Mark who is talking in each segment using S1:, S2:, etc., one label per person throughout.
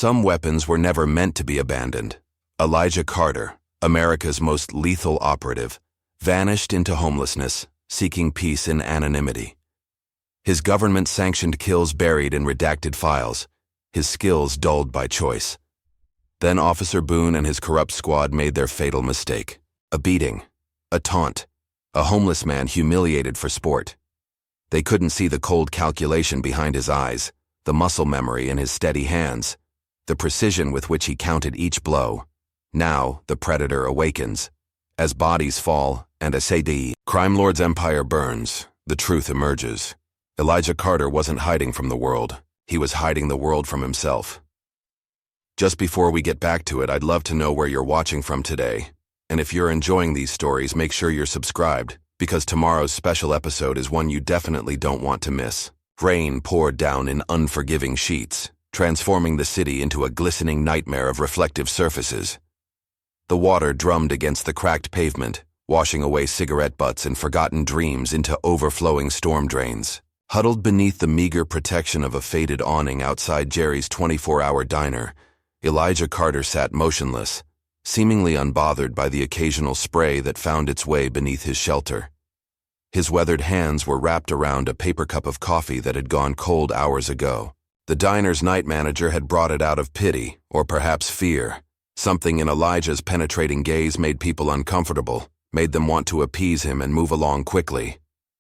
S1: Some weapons were never meant to be abandoned. Elijah Carter, America's most lethal operative, vanished into homelessness, seeking peace in anonymity. His government-sanctioned kills buried in redacted files, his skills dulled by choice. Then Officer Boone and his corrupt squad made their fatal mistake. A beating, a taunt, a homeless man humiliated for sport. They couldn't see the cold calculation behind his eyes, the muscle memory in his steady hands, the precision with which he counted each blow. Now, the predator awakens. As bodies fall, and as the crime lord's empire burns, the truth emerges. Elijah Carter wasn't hiding from the world. He was hiding the world from himself. Just before we get back to it, I'd love to know where you're watching from today. And if you're enjoying these stories, make sure you're subscribed, because tomorrow's special episode is one you definitely don't want to miss. Rain poured down in unforgiving sheets, transforming the city into a glistening nightmare of reflective surfaces. The water drummed against the cracked pavement, washing away cigarette butts and forgotten dreams into overflowing storm drains. Huddled beneath the meager protection of a faded awning outside Jerry's 24-hour diner, Elijah Carter sat motionless, seemingly unbothered by the occasional spray that found its way beneath his shelter. His weathered hands were wrapped around a paper cup of coffee that had gone cold hours ago. The diner's night manager had brought it out of pity, or perhaps fear. Something in Elijah's penetrating gaze made people uncomfortable, made them want to appease him and move along quickly.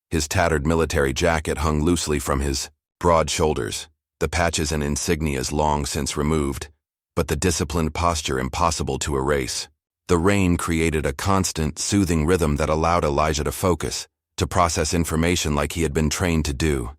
S1: His tattered military jacket hung loosely from his broad shoulders, the patches and insignias long since removed, but the disciplined posture impossible to erase. The rain created a constant, soothing rhythm that allowed Elijah to focus, to process information like he had been trained to do.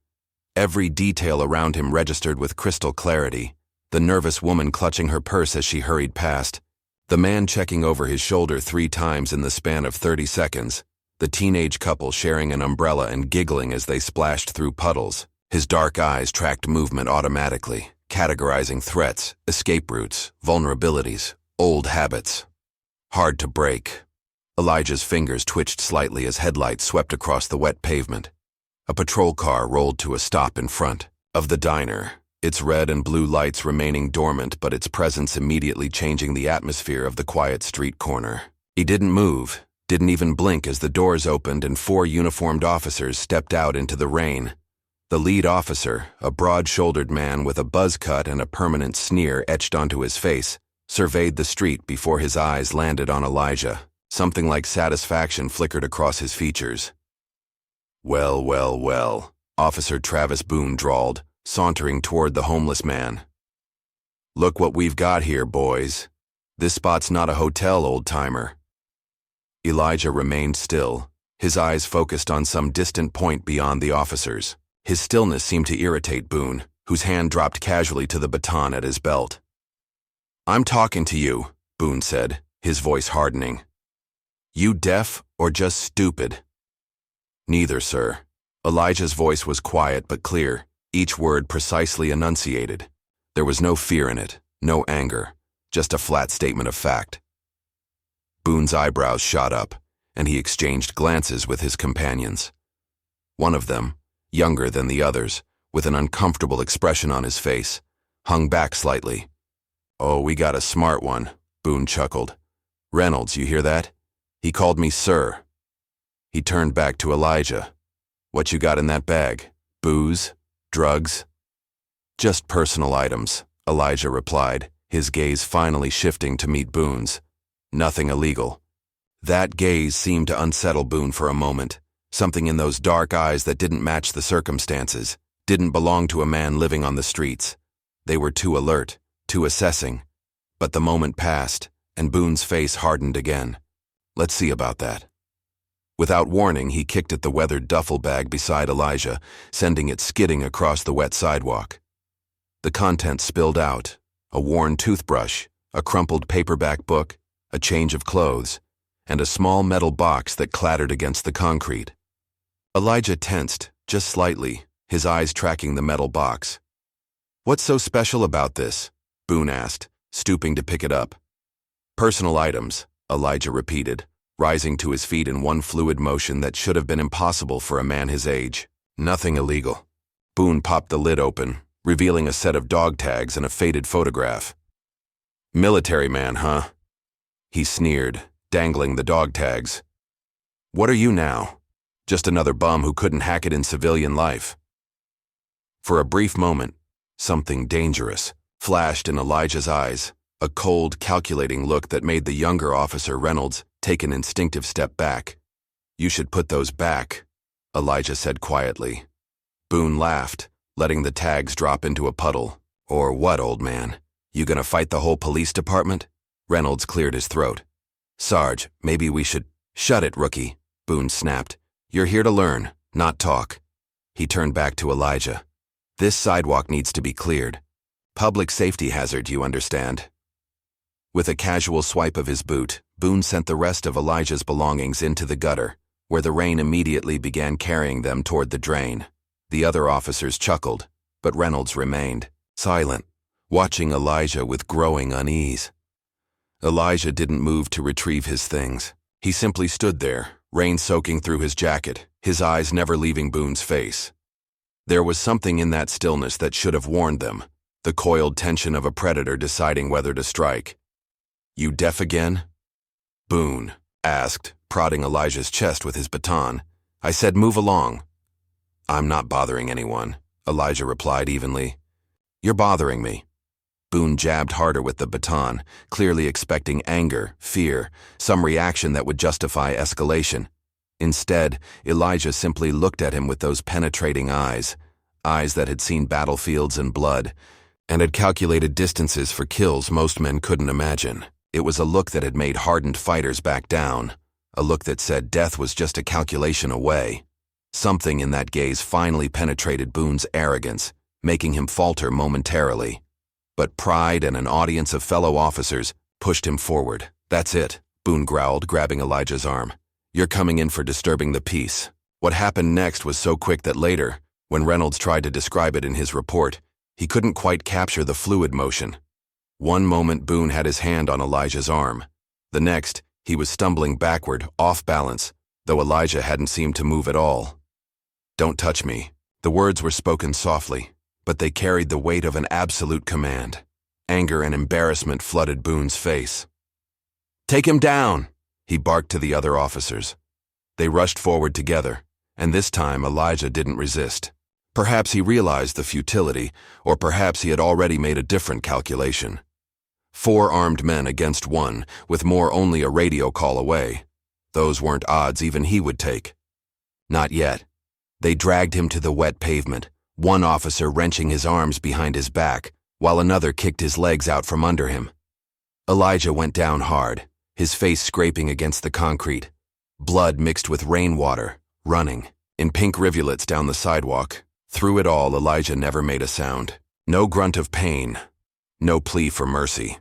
S1: Every detail around him registered with crystal clarity. The nervous woman clutching her purse as she hurried past, the man checking over his shoulder 3 times in the span of 30 seconds, the teenage couple sharing an umbrella and giggling as they splashed through puddles. His dark eyes tracked movement automatically, categorizing threats, escape routes, vulnerabilities, old habits. Hard to break. Elijah's fingers twitched slightly as headlights swept across the wet pavement. A patrol car rolled to a stop in front of the diner, its red and blue lights remaining dormant but its presence immediately changing the atmosphere of the quiet street corner. He didn't move, didn't even blink as the doors opened and 4 uniformed officers stepped out into the rain. The lead officer, a broad-shouldered man with a buzz cut and a permanent sneer etched onto his face, surveyed the street before his eyes landed on Elijah. Something like satisfaction flickered across his features. "Well, well, well," Officer Travis Boone drawled, sauntering toward the homeless man. "Look what we've got here, boys. This spot's not a hotel, old-timer." Elijah remained still, his eyes focused on some distant point beyond the officers. His stillness seemed to irritate Boone, whose hand dropped casually to the baton at his belt. "I'm talking to you," Boone said, his voice hardening. "You deaf or just stupid?" "Neither, sir." Elijah's voice was quiet but clear, each word precisely enunciated. There was no fear in it, no anger, just a flat statement of fact. Boone's eyebrows shot up, and he exchanged glances with his companions. One of them, younger than the others, with an uncomfortable expression on his face, hung back slightly. "Oh, we got a smart one," Boone chuckled. "Reynolds, you hear that? He called me sir." He turned back to Elijah. "What you got in that bag? Booze? Drugs?" "Just personal items," Elijah replied, his gaze finally shifting to meet Boone's. "Nothing illegal." That gaze seemed to unsettle Boone for a moment. Something in those dark eyes that didn't match the circumstances, didn't belong to a man living on the streets. They were too alert, too assessing. But the moment passed, and Boone's face hardened again. "Let's see about that." Without warning, he kicked at the weathered duffel bag beside Elijah, sending it skidding across the wet sidewalk. The contents spilled out: a worn toothbrush, a crumpled paperback book, a change of clothes, and a small metal box that clattered against the concrete. Elijah tensed, just slightly, his eyes tracking the metal box. "What's so special about this?" Boone asked, stooping to pick it up. "Personal items," Elijah repeated, rising to his feet in one fluid motion that should have been impossible for a man his age. "Nothing illegal." Boone popped the lid open, revealing a set of dog tags and a faded photograph. "Military man, huh?" he sneered, dangling the dog tags. "What are you now? Just another bum who couldn't hack it in civilian life." For a brief moment, something dangerous flashed in Elijah's eyes, a cold, calculating look that made the younger officer Reynolds take an instinctive step back. "You should put those back," Elijah said quietly. Boone laughed, letting the tags drop into a puddle. "Or what, old man? You gonna fight the whole police department?" Reynolds cleared his throat. "Sarge, maybe we should—" "Shut it, rookie," Boone snapped. "You're here to learn, not talk." He turned back to Elijah. "This sidewalk needs to be cleared. Public safety hazard, you understand?" With a casual swipe of his boot, Boone sent the rest of Elijah's belongings into the gutter, where the rain immediately began carrying them toward the drain. The other officers chuckled, but Reynolds remained silent, watching Elijah with growing unease. Elijah didn't move to retrieve his things. He simply stood there, rain soaking through his jacket, his eyes never leaving Boone's face. There was something in that stillness that should have warned them, the coiled tension of a predator deciding whether to strike. "You deaf again?" Boone asked, prodding Elijah's chest with his baton. "I said move along." "I'm not bothering anyone," Elijah replied evenly. "You're bothering me." Boone jabbed harder with the baton, clearly expecting anger, fear, some reaction that would justify escalation. Instead, Elijah simply looked at him with those penetrating eyes that had seen battlefields and blood, and had calculated distances for kills most men couldn't imagine. It was a look that had made hardened fighters back down, a look that said death was just a calculation away. Something in that gaze finally penetrated Boone's arrogance, making him falter momentarily. But pride and an audience of fellow officers pushed him forward. "That's it," Boone growled, grabbing Elijah's arm. "You're coming in for disturbing the peace." What happened next was so quick that later, when Reynolds tried to describe it in his report, he couldn't quite capture the fluid motion. One moment Boone had his hand on Elijah's arm. The next, he was stumbling backward, off balance, though Elijah hadn't seemed to move at all. "Don't touch me." The words were spoken softly, but they carried the weight of an absolute command. Anger and embarrassment flooded Boone's face. "Take him down!" he barked to the other officers. They rushed forward together, and this time Elijah didn't resist. Perhaps he realized the futility, or perhaps he had already made a different calculation. 4 armed men against 1, with more only a radio call away. Those weren't odds even he would take. Not yet. They dragged him to the wet pavement, one officer wrenching his arms behind his back, while another kicked his legs out from under him. Elijah went down hard, his face scraping against the concrete. Blood mixed with rainwater, running, in pink rivulets down the sidewalk. Through it all, Elijah never made a sound. No grunt of pain. No plea for mercy.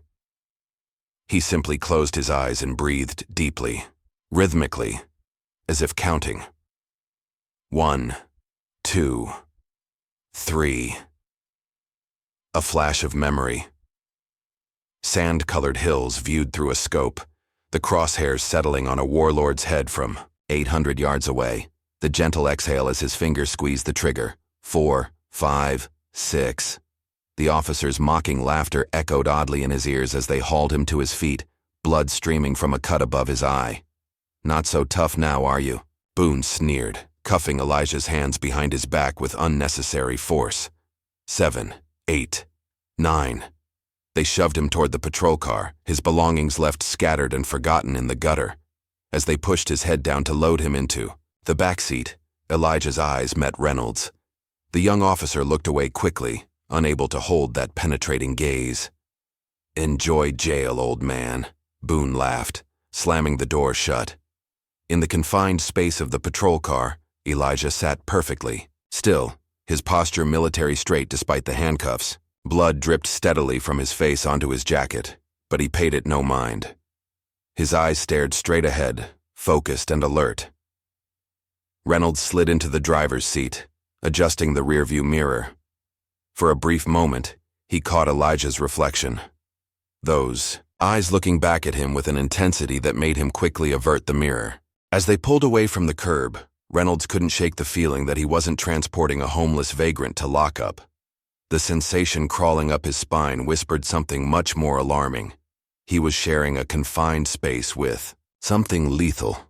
S1: He simply closed his eyes and breathed deeply, rhythmically, as if counting. 1, 2, 3. A flash of memory. Sand-colored hills viewed through a scope, the crosshairs settling on a warlord's head from 800 yards away, the gentle exhale as his fingers squeezed the trigger. 4, 5, 6. The officer's mocking laughter echoed oddly in his ears as they hauled him to his feet, blood streaming from a cut above his eye. "Not so tough now, are you?" Boone sneered, cuffing Elijah's hands behind his back with unnecessary force. 7, 8, 9. They shoved him toward the patrol car, his belongings left scattered and forgotten in the gutter. As they pushed his head down to load him into the back seat, Elijah's eyes met Reynolds'. The young officer looked away quickly, unable to hold that penetrating gaze. "Enjoy jail, old man," Boone laughed, slamming the door shut. In the confined space of the patrol car, Elijah sat perfectly, still, his posture military straight despite the handcuffs. Blood dripped steadily from his face onto his jacket, but he paid it no mind. His eyes stared straight ahead, focused and alert. Reynolds slid into the driver's seat, adjusting the rearview mirror. For a brief moment, he caught Elijah's reflection. Those eyes looking back at him with an intensity that made him quickly avert the mirror. As they pulled away from the curb, Reynolds couldn't shake the feeling that he wasn't transporting a homeless vagrant to lockup. The sensation crawling up his spine whispered something much more alarming. He was sharing a confined space with something lethal.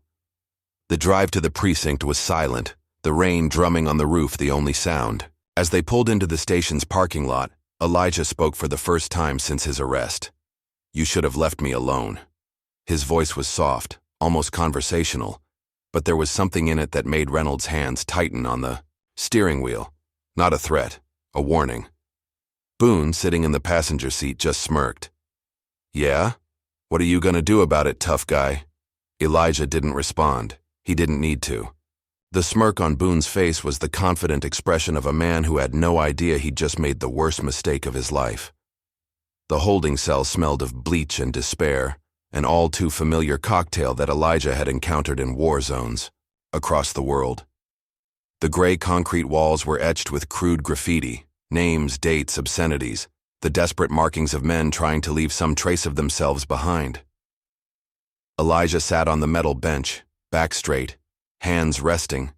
S1: The drive to the precinct was silent, the rain drumming on the roof the only sound. As they pulled into the station's parking lot, Elijah spoke for the first time since his arrest. "You should have left me alone." His voice was soft, almost conversational, but there was something in it that made Reynolds' hands tighten on the steering wheel. Not a threat, a warning. Boone, sitting in the passenger seat, just smirked. "Yeah? What are you gonna do about it, tough guy?" Elijah didn't respond. He didn't need to. The smirk on Boone's face was the confident expression of a man who had no idea he'd just made the worst mistake of his life. The holding cell smelled of bleach and despair, an all-too-familiar cocktail that Elijah had encountered in war zones across the world. The gray concrete walls were etched with crude graffiti, names, dates, obscenities, the desperate markings of men trying to leave some trace of themselves behind. Elijah sat on the metal bench, back straight, hands resting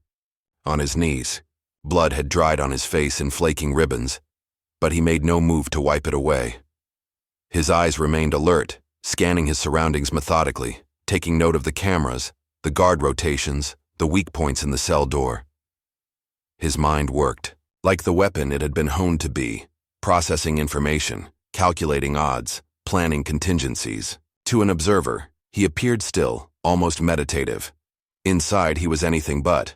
S1: on his knees. Blood had dried on his face in flaking ribbons, but he made no move to wipe it away. His eyes remained alert, scanning his surroundings methodically, taking note of the cameras, the guard rotations, the weak points in the cell door. His mind worked, like the weapon it had been honed to be, processing information, calculating odds, planning contingencies. To an observer, he appeared still, almost meditative. Inside, he was anything but.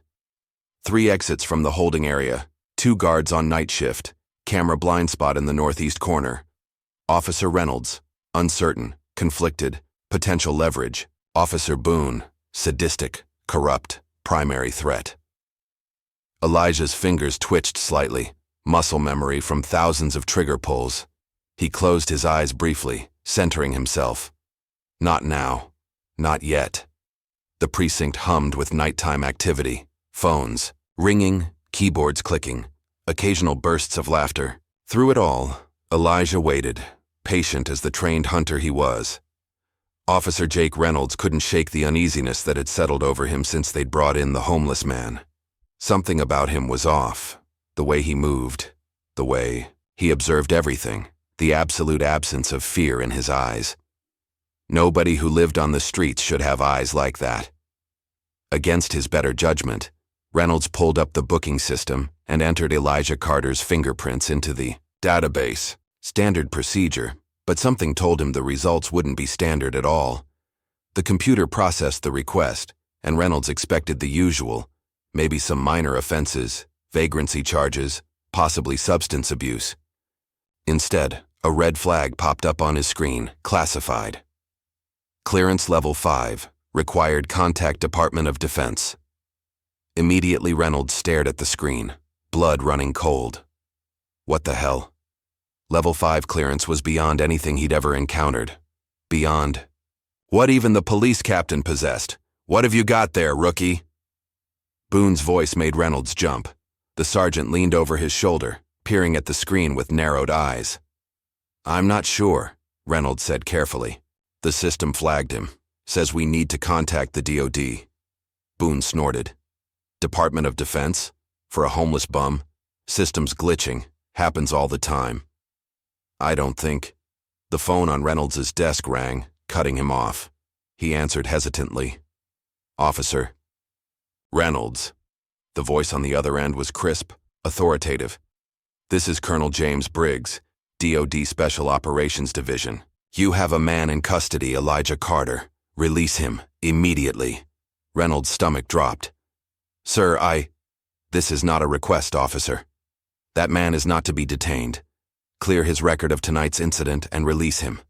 S1: 3 exits from the holding area, 2 guards on night shift, camera blind spot in the northeast corner. Officer Reynolds, uncertain, conflicted, potential leverage. Officer Boone, sadistic, corrupt, primary threat. Elijah's fingers twitched slightly, muscle memory from thousands of trigger pulls. He closed his eyes briefly, centering himself. Not now. Not yet. The precinct hummed with nighttime activity, phones ringing, keyboards clicking, occasional bursts of laughter. Through it all, Elijah waited, patient as the trained hunter he was. Officer Jake Reynolds couldn't shake the uneasiness that had settled over him since they'd brought in the homeless man. Something about him was off. The way he moved, the way he observed everything, the absolute absence of fear in his eyes. Nobody who lived on the streets should have eyes like that. Against his better judgment, Reynolds pulled up the booking system and entered Elijah Carter's fingerprints into the database. Standard procedure, but something told him the results wouldn't be standard at all. The computer processed the request, and Reynolds expected the usual, maybe some minor offenses, vagrancy charges, possibly substance abuse. Instead, a red flag popped up on his screen, classified. Clearance Level 5, required contact Department of Defense. Immediately Reynolds stared at the screen, blood running cold. What the hell? Level 5 clearance was beyond anything he'd ever encountered. Beyond what even the police captain possessed. "What have you got there, rookie?" Boone's voice made Reynolds jump. The sergeant leaned over his shoulder, peering at the screen with narrowed eyes. "I'm not sure," Reynolds said carefully. "The system flagged him. Says we need to contact the DOD. Boone snorted. "Department of Defense? For a homeless bum? System's glitching. Happens all the time." "I don't think." The phone on Reynolds' desk rang, cutting him off. He answered hesitantly. "Officer." "Reynolds." The voice on the other end was crisp, authoritative. "This is Colonel James Briggs, DOD Special Operations Division. You have a man in custody, Elijah Carter. Release him, immediately." Reynolds' stomach dropped. "Sir, This is not a request, officer. That man is not to be detained. Clear his record of tonight's incident and release him.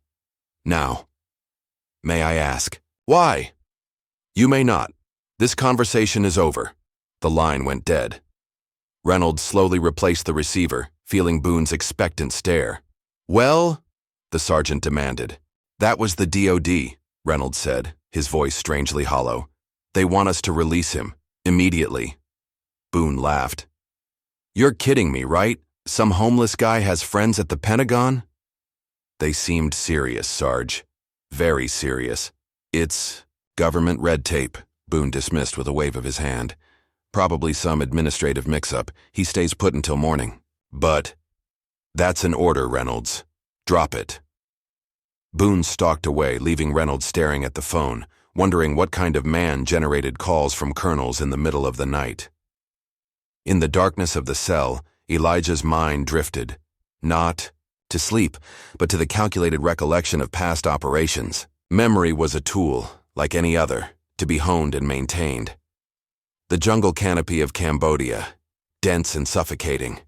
S1: Now." "May I ask, why?" "You may not. This conversation is over." The line went dead. Reynolds slowly replaced the receiver, feeling Boone's expectant stare. "Well?" the sergeant demanded. "That was the DOD," Reynolds said, his voice strangely hollow. "They want us to release him, immediately." Boone laughed. "You're kidding me, right? Some homeless guy has friends at the Pentagon?" "They seemed serious, Sarge. Very serious. It's government red tape," Boone dismissed with a wave of his hand. "Probably some administrative mix-up. He stays put until morning." "But "That's an order, Reynolds. Drop it." Boone stalked away, leaving Reynolds staring at the phone, wondering what kind of man generated calls from colonels in the middle of the night. In the darkness of the cell, Elijah's mind drifted, not to sleep, but to the calculated recollection of past operations. Memory was a tool, like any other, to be honed and maintained. The jungle canopy of Cambodia, dense and suffocating.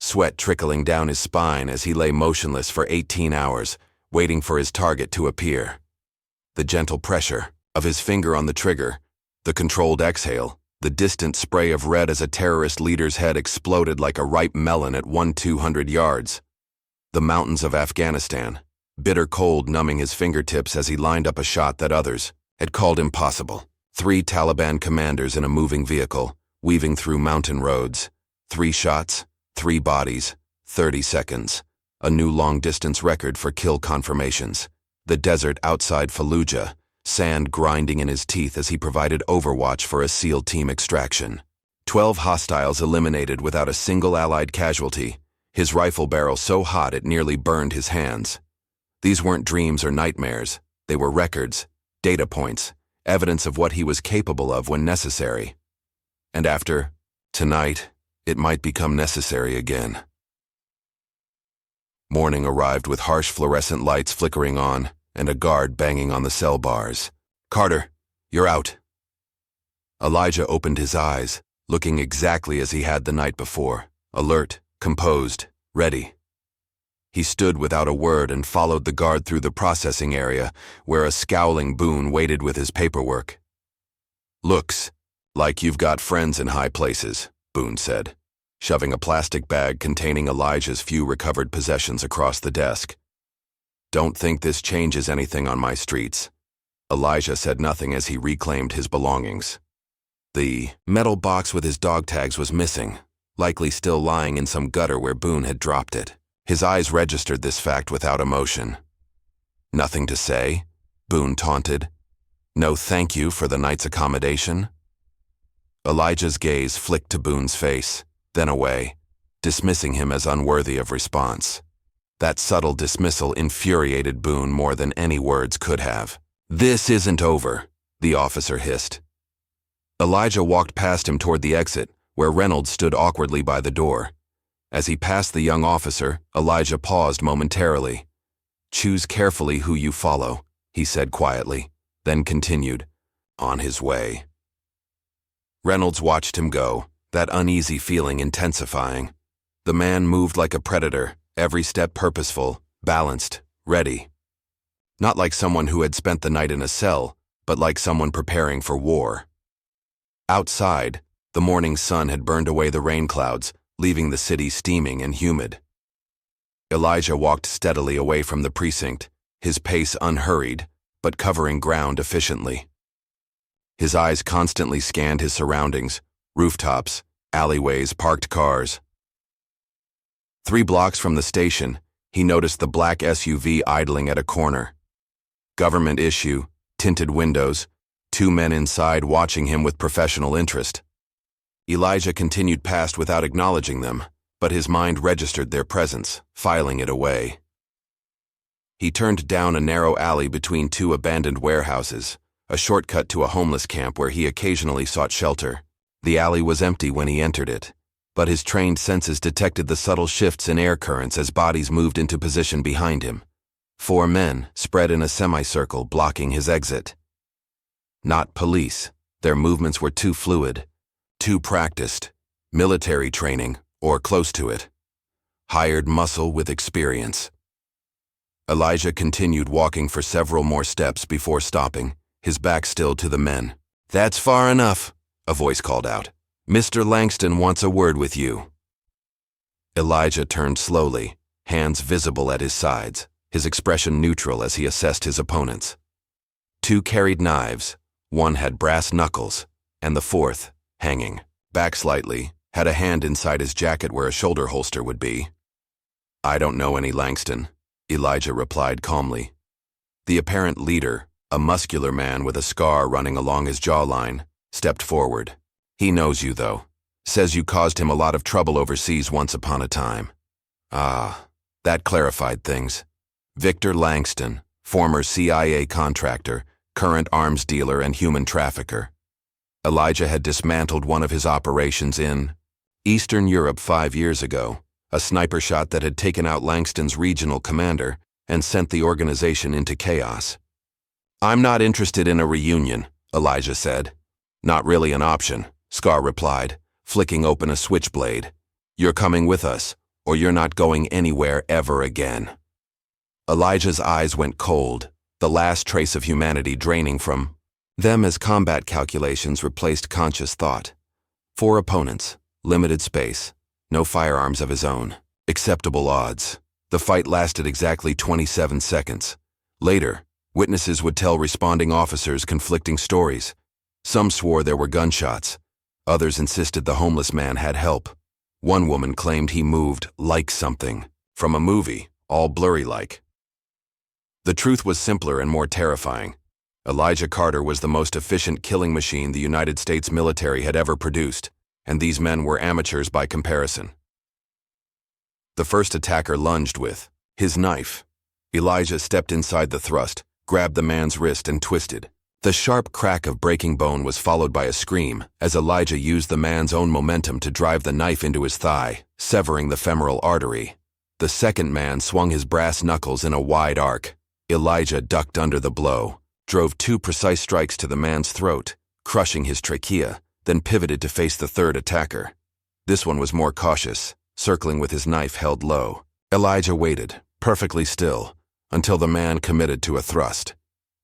S1: Sweat trickling down his spine as he lay motionless for 18 hours, waiting for his target to appear. The gentle pressure of his finger on the trigger, the controlled exhale, the distant spray of red as a terrorist leader's head exploded like a ripe melon at 200 yards. The mountains of Afghanistan, bitter cold numbing his fingertips as he lined up a shot that others had called impossible. 3 Taliban commanders in a moving vehicle, weaving through mountain roads. 3 shots, 3 bodies, 30 seconds. A new long-distance record for kill confirmations. The desert outside Fallujah, sand grinding in his teeth as he provided overwatch for a SEAL team extraction. 12 hostiles eliminated without a single Allied casualty, his rifle barrel so hot it nearly burned his hands. These weren't dreams or nightmares. They were records, data points, evidence of what he was capable of when necessary. And after tonight, it might become necessary again. Morning arrived with harsh fluorescent lights flickering on and a guard banging on the cell bars. "Carter, you're out." Elijah opened his eyes, looking exactly as he had the night before, alert, composed, ready. He stood without a word and followed the guard through the processing area where a scowling Boone waited with his paperwork. "Looks like you've got friends in high places," Boone said, shoving a plastic bag containing Elijah's few recovered possessions across the desk. "Don't think this changes anything on my streets." Elijah said nothing as he reclaimed his belongings. The metal box with his dog tags was missing, likely still lying in some gutter where Boone had dropped it. His eyes registered this fact without emotion. "Nothing to say?" Boone taunted. "No thank you for the night's accommodation?" Elijah's gaze flicked to Boone's face, then away, dismissing him as unworthy of response. That subtle dismissal infuriated Boone more than any words could have. "This isn't over," the officer hissed. Elijah walked past him toward the exit, where Reynolds stood awkwardly by the door. As he passed the young officer, Elijah paused momentarily. "Choose carefully who you follow," he said quietly, then continued, "On his way." Reynolds watched him go, that uneasy feeling intensifying. The man moved like a predator, every step purposeful, balanced, ready. Not like someone who had spent the night in a cell, but like someone preparing for war. Outside, the morning sun had burned away the rain clouds, leaving the city steaming and humid. Elijah walked steadily away from the precinct, his pace unhurried, but covering ground efficiently. His eyes constantly scanned his surroundings, rooftops, alleyways, parked cars. 3 blocks from the station, he noticed the black SUV idling at a corner. Government issue, tinted windows, 2 men inside watching him with professional interest. Elijah continued past without acknowledging them, but his mind registered their presence, filing it away. He turned down a narrow alley between 2 abandoned warehouses, a shortcut to a homeless camp where he occasionally sought shelter. The alley was empty when he entered it, but his trained senses detected the subtle shifts in air currents as bodies moved into position behind him. 4 men spread in a semicircle blocking his exit. Not police. Their movements were too fluid, too practiced. Military training, or close to it. Hired muscle with experience. Elijah continued walking for several more steps before stopping, his back still to the men. "That's far enough," a voice called out. "Mr. Langston wants a word with you." Elijah turned slowly, hands visible at his sides, his expression neutral as he assessed his opponents. 2 carried knives, 1 had brass knuckles, and the 4th, hanging back slightly, had a hand inside his jacket where a shoulder holster would be. "I don't know any Langston," Elijah replied calmly. The apparent leader, a muscular man with a scar running along his jawline, stepped forward. "He knows you, though. Says you caused him a lot of trouble overseas once upon a time." Ah, that clarified things. Victor Langston, former CIA contractor, current arms dealer and human trafficker. Elijah had dismantled one of his operations in Eastern Europe 5 years ago, a sniper shot that had taken out Langston's regional commander and sent the organization into chaos. "I'm not interested in a reunion," Elijah said. "Not really an option," Scar replied, flicking open a switchblade. "You're coming with us, or you're not going anywhere ever again." Elijah's eyes went cold, the last trace of humanity draining from them as combat calculations replaced conscious thought. 4 opponents, limited space, no firearms of his own, acceptable odds. The fight lasted exactly 27 seconds. Later, witnesses would tell responding officers conflicting stories. Some swore there were gunshots. Others insisted the homeless man had help. One woman claimed he moved like something from a movie, all blurry-like. The truth was simpler and more terrifying. Elijah Carter was the most efficient killing machine the United States military had ever produced, and these men were amateurs by comparison. The first attacker lunged with his knife. Elijah stepped inside the thrust, grabbed the man's wrist and twisted. The sharp crack of breaking bone was followed by a scream as Elijah used the man's own momentum to drive the knife into his thigh, severing the femoral artery. The second man swung his brass knuckles in a wide arc. Elijah ducked under the blow, drove 2 precise strikes to the man's throat, crushing his trachea, then pivoted to face the third attacker. This one was more cautious, circling with his knife held low. Elijah waited, perfectly still, until the man committed to a thrust.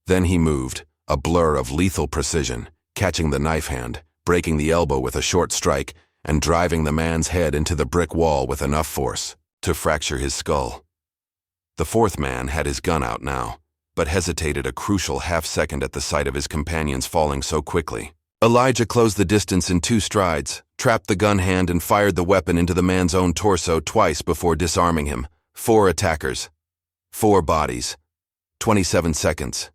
S1: Then he moved, a blur of lethal precision, catching the knife hand, breaking the elbow with a short strike, and driving the man's head into the brick wall with enough force to fracture his skull. The fourth man had his gun out now, but hesitated a crucial half-second at the sight of his companions falling so quickly. Elijah closed the distance in 2 strides, trapped the gun hand and fired the weapon into the man's own torso twice before disarming him. 4 attackers. 4 bodies. 27 seconds.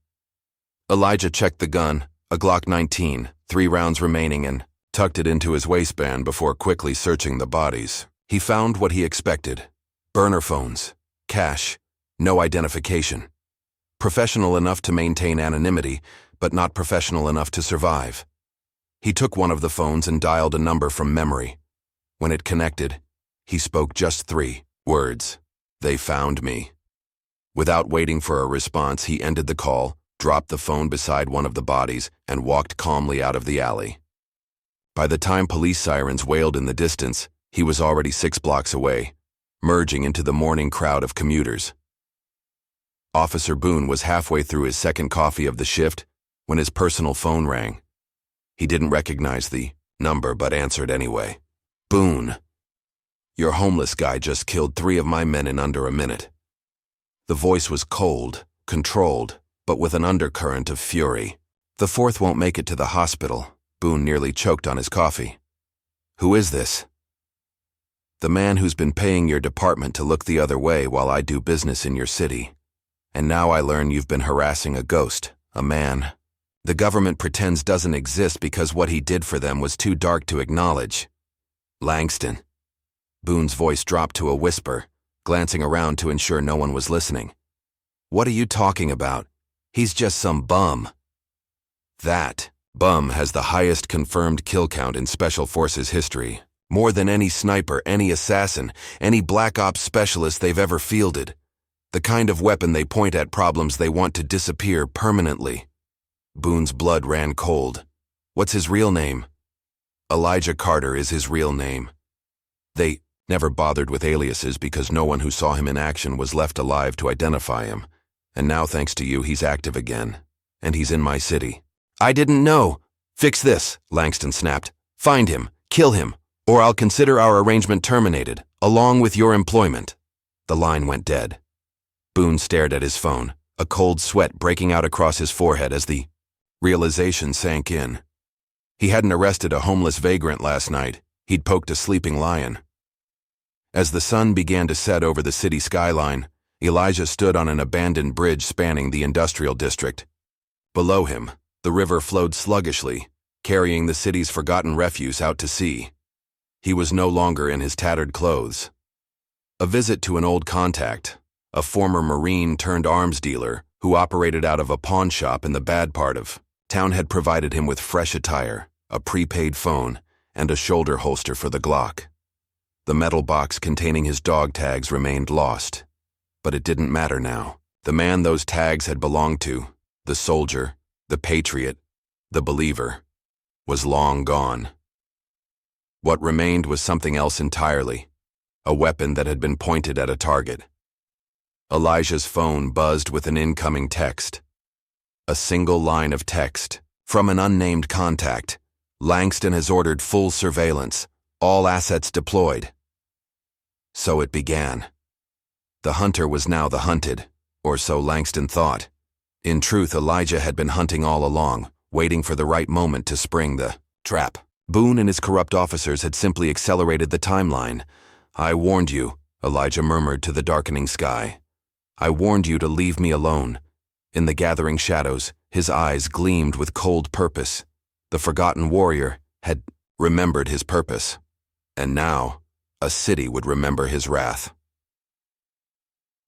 S1: Elijah checked the gun, a Glock 19, 3 rounds remaining, and tucked it into his waistband before quickly searching the bodies. He found what he expected. Burner phones. Cash. No identification. Professional enough to maintain anonymity, but not professional enough to survive. He took one of the phones and dialed a number from memory. When it connected, he spoke just 3 words. "They found me." Without waiting for a response, he ended the call, dropped the phone beside one of the bodies, and walked calmly out of the alley. By the time police sirens wailed in the distance, he was already 6 blocks away, merging into the morning crowd of commuters. Officer Boone was halfway through his second coffee of the shift when his personal phone rang. He didn't recognize the number but answered anyway. "Boone, your homeless guy just killed 3 of my men in under a minute." The voice was cold, controlled, but with an undercurrent of fury. "The 4th won't make it to the hospital." Boone nearly choked on his coffee. "Who is this?" "The man who's been paying your department to look the other way while I do business in your city. And now I learn you've been harassing a ghost, a man the government pretends doesn't exist because what he did for them was too dark to acknowledge. Langston." Boone's voice dropped to a whisper, glancing around to ensure no one was listening. "What are you talking about? He's just some bum." "That bum has the highest confirmed kill count in Special Forces history. More than any sniper, any assassin, any Black Ops specialist they've ever fielded. The kind of weapon they point at problems they want to disappear permanently." Boone's blood ran cold. "What's his real name?" "Elijah Carter is his real name. They never bothered with aliases because no one who saw him in action was left alive to identify him. And now, thanks to you, he's active again. And he's in my city." "I didn't know." "Fix this," Langston snapped. "Find him, kill him, or I'll consider our arrangement terminated, along with your employment." The line went dead. Boone stared at his phone, a cold sweat breaking out across his forehead as the realization sank in. He hadn't arrested a homeless vagrant last night. He'd poked a sleeping lion. As the sun began to set over the city skyline, Elijah stood on an abandoned bridge spanning the industrial district. Below him, the river flowed sluggishly, carrying the city's forgotten refuse out to sea. He was no longer in his tattered clothes. A visit to an old contact, a former Marine turned arms dealer who operated out of a pawn shop in the bad part of town, had provided him with fresh attire, a prepaid phone, and a shoulder holster for the Glock. The metal box containing his dog tags remained lost, but it didn't matter now. The man those tags had belonged to, the soldier, the patriot, the believer, was long gone. What remained was something else entirely, a weapon that had been pointed at a target. Elijah's phone buzzed with an incoming text. A single line of text from an unnamed contact. Langston has ordered full surveillance, all assets deployed. So it began. The hunter was now the hunted, or so Langston thought. In truth, Elijah had been hunting all along, waiting for the right moment to spring the trap. Boone and his corrupt officers had simply accelerated the timeline. "I warned you," Elijah murmured to the darkening sky. "I warned you to leave me alone." In the gathering shadows, his eyes gleamed with cold purpose. The forgotten warrior had remembered his purpose. And now, a city would remember his wrath.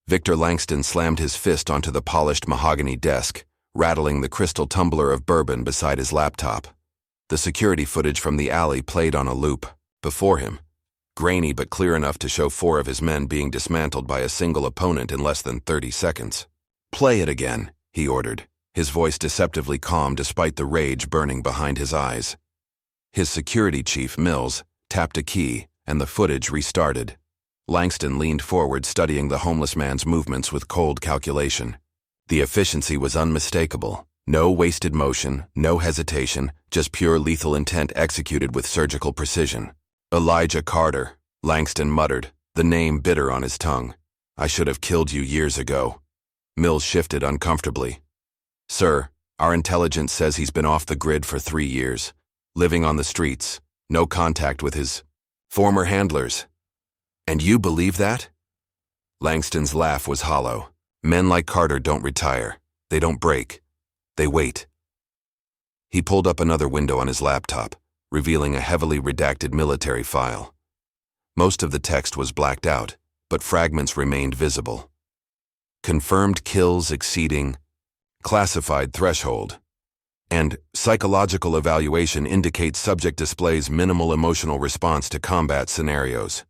S1: Victor Langston slammed his fist onto the polished mahogany desk, rattling the crystal tumbler of bourbon beside his laptop. The security footage from the alley played on a loop before him, grainy but clear enough to show 4 of his men being dismantled by a single opponent in less than 30 seconds. "Play it again," he ordered, his voice deceptively calm despite the rage burning behind his eyes. His security chief, Mills, tapped a key, and the footage restarted. Langston leaned forward, studying the homeless man's movements with cold calculation. The efficiency was unmistakable. No wasted motion, no hesitation, just pure lethal intent executed with surgical precision. "Elijah Carter," Langston muttered, the name bitter on his tongue. "I should have killed you years ago." Mills shifted uncomfortably. "Sir, our intelligence says he's been off the grid for 3 years, living on the streets, no contact with his former handlers." "And you believe that?" Langston's laugh was hollow. "Men like Carter don't retire. They don't break. They wait." He pulled up another window on his laptop, revealing a heavily redacted military file. Most of the text was blacked out, but fragments remained visible. "Confirmed kills exceeding classified threshold," and "psychological evaluation indicates subject displays minimal emotional response to combat scenarios."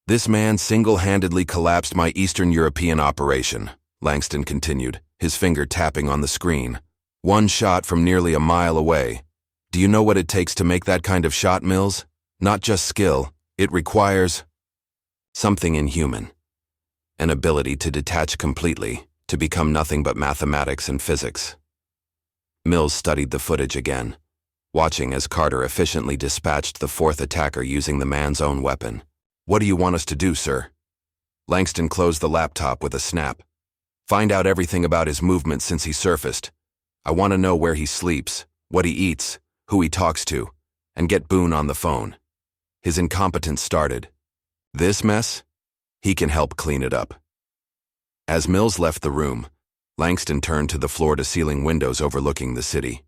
S1: "This man single-handedly collapsed my Eastern European operation," Langston continued, his finger tapping on the screen. "One shot from nearly a mile away. Do you know what it takes to make that kind of shot, Mills? Not just skill, it requires something inhuman. An ability to detach completely, to become nothing but mathematics and physics." Mills studied the footage again, watching as Carter efficiently dispatched the 4th attacker using the man's own weapon. "What do you want us to do, sir?" Langston closed the laptop with a snap. "Find out everything about his movements since he surfaced. I want to know where he sleeps, what he eats, who he talks to, and get Boone on the phone." His incompetence started. "This mess? He can help clean it up." As Mills left the room, Langston turned to the floor-to-ceiling windows overlooking the city.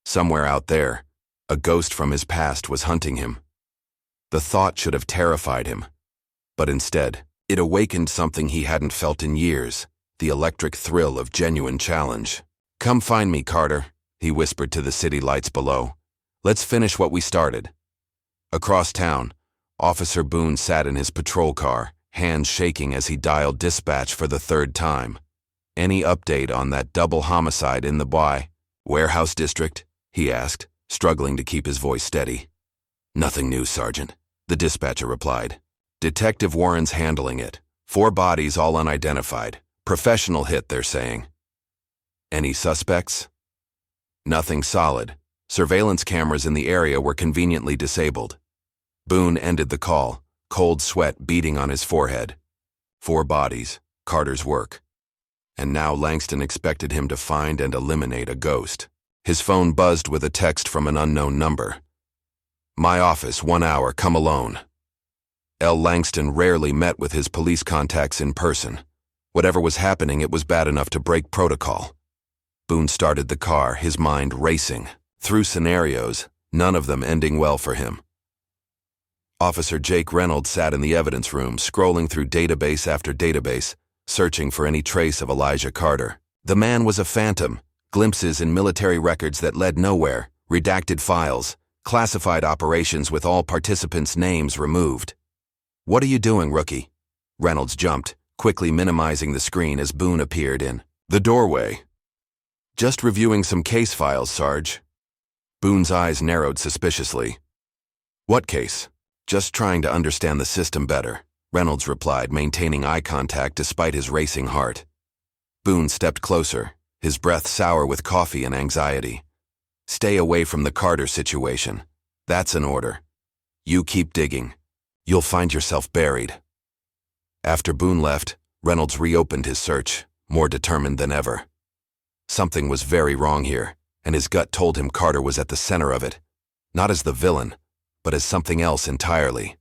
S1: Somewhere out there, a ghost from his past was hunting him. The thought should have terrified him, but instead, it awakened something he hadn't felt in years, the electric thrill of genuine challenge. "Come find me, Carter," he whispered to the city lights below. "Let's finish what we started." Across town, Officer Boone sat in his patrol car, hands shaking as he dialed dispatch for the 3rd time. "Any update on that double homicide in the warehouse district?" he asked, struggling to keep his voice steady. "Nothing new, Sergeant," the dispatcher replied. "Detective Warren's handling it. 4 bodies, all unidentified. Professional hit, they're saying." "Any suspects?" "Nothing solid. Surveillance cameras in the area were conveniently disabled." Boone ended the call, cold sweat beading on his forehead. 4 bodies, Carter's work. And now Langston expected him to find and eliminate a ghost. His phone buzzed with a text from an unknown number. "My office, 1 hour, come alone." L. Langston rarely met with his police contacts in person. Whatever was happening, it was bad enough to break protocol. Boone started the car, his mind racing through scenarios, none of them ending well for him. Officer Jake Reynolds sat in the evidence room, scrolling through database after database, searching for any trace of Elijah Carter. The man was a phantom, glimpses in military records that led nowhere, redacted files, classified operations with all participants' names removed. "What are you doing, rookie?" Reynolds jumped, quickly minimizing the screen as Boone appeared in the doorway. "Just reviewing some case files, Sarge." Boone's eyes narrowed suspiciously. "What case?" "Just trying to understand the system better," Reynolds replied, maintaining eye contact despite his racing heart. Boone stepped closer, his breath sour with coffee and anxiety. "Stay away from the Carter situation. That's an order. You keep digging. You'll find yourself buried." After Boone left, Reynolds reopened his search, more determined than ever. Something was very wrong here, and his gut told him Carter was at the center of it, not as the villain, but as something else entirely.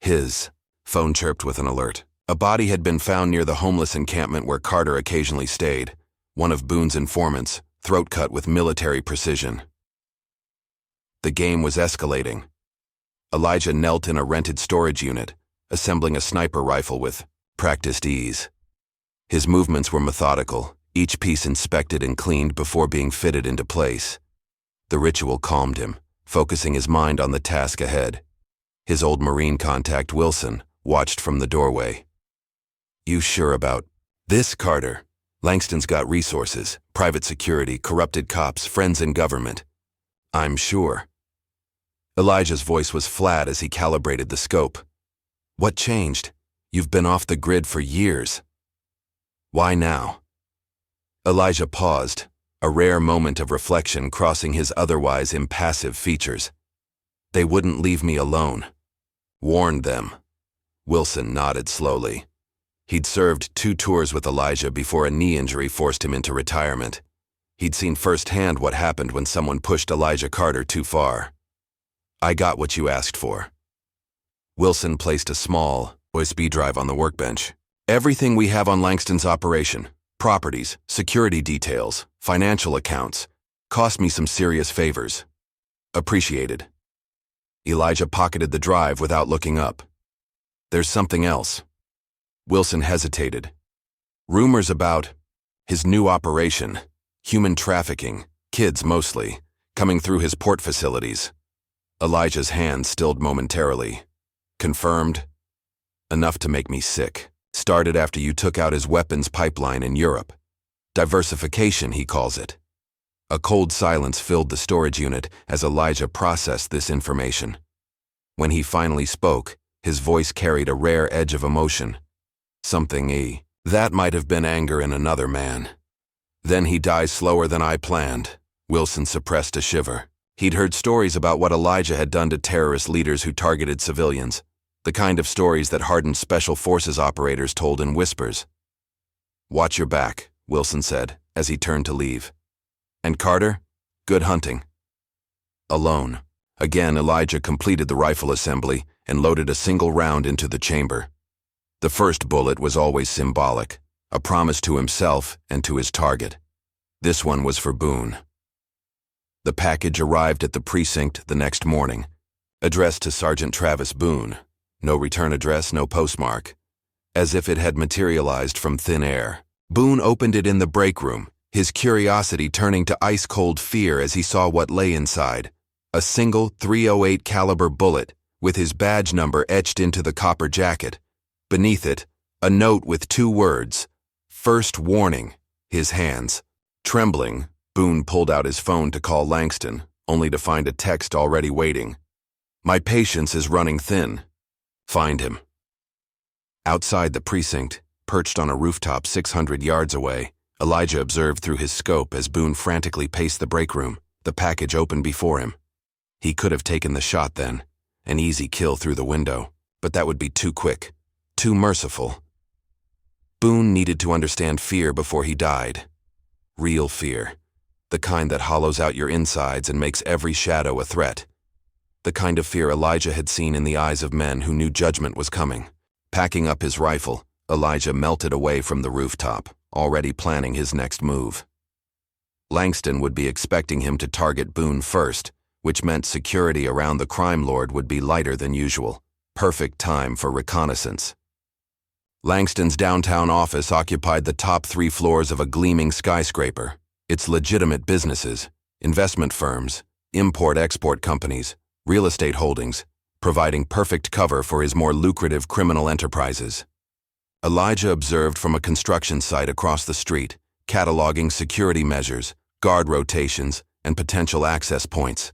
S1: His phone chirped with an alert. A body had been found near the homeless encampment where Carter occasionally stayed, one of Boone's informants, throat cut with military precision. The game was escalating. Elijah knelt in a rented storage unit, assembling a sniper rifle with practiced ease. His movements were methodical, each piece inspected and cleaned before being fitted into place. The ritual calmed him, focusing his mind on the task ahead. His old Marine contact, Wilson, watched from the doorway. "You sure about this, Carter? Langston's got resources, private security, corrupted cops, friends in government." "I'm sure." Elijah's voice was flat as he calibrated the scope. "What changed? You've been off the grid for years. Why now?" Elijah paused, a rare moment of reflection crossing his otherwise impassive features. "They wouldn't leave me alone. Warned them." Wilson nodded slowly. He'd served 2 tours with Elijah before a knee injury forced him into retirement. He'd seen firsthand what happened when someone pushed Elijah Carter too far. "I got what you asked for." Wilson placed a small USB drive on the workbench. "Everything we have on Langston's operation, properties, security details, financial accounts, cost me some serious favors. Appreciated." Elijah pocketed the drive without looking up. "There's something else." Wilson hesitated. "Rumors about his new operation, human trafficking, kids mostly, coming through his port facilities." Elijah's hand stilled momentarily. "Confirmed?" "Enough to make me sick. Started after you took out his weapons pipeline in Europe. Diversification, he calls it." A cold silence filled the storage unit as Elijah processed this information. When he finally spoke, his voice carried a rare edge of emotion. That might have been anger in another man. Then he dies slower than I planned." Wilson suppressed a shiver. He'd heard stories about what Elijah had done to terrorist leaders who targeted civilians, the kind of stories that hardened special forces operators told in whispers. "Watch your back," Wilson said, as he turned to leave. "And Carter, good hunting." Alone. Again, Elijah completed the rifle assembly and loaded a single round into the chamber. The first bullet was always symbolic, a promise to himself and to his target. This one was for Boone. The package arrived at the precinct the next morning, addressed to Sergeant Travis Boone. No return address, no postmark. As if it had materialized from thin air. Boone opened it in the break room, his curiosity turning to ice-cold fear as he saw what lay inside. A single .308 caliber bullet, with his badge number etched into the copper jacket. Beneath it, a note with 2 words, "First warning." His hands trembling, Boone pulled out his phone to call Langston, only to find a text already waiting. "My patience is running thin. Find him." Outside the precinct, perched on a rooftop 600 yards away, Elijah observed through his scope as Boone frantically paced the break room, the package open before him. He could have taken the shot then, an easy kill through the window, but that would be too quick, too merciful. Boone needed to understand fear before he died. Real fear. The kind that hollows out your insides and makes every shadow a threat. The kind of fear Elijah had seen in the eyes of men who knew judgment was coming. Packing up his rifle, Elijah melted away from the rooftop, already planning his next move. Langston would be expecting him to target Boone first, which meant security around the crime lord would be lighter than usual. Perfect time for reconnaissance. Langston's downtown office occupied the top 3 floors of a gleaming skyscraper. Its legitimate businesses, investment firms, import-export companies, real estate holdings, providing perfect cover for his more lucrative criminal enterprises. Elijah observed from a construction site across the street, cataloging security measures, guard rotations, and potential access points.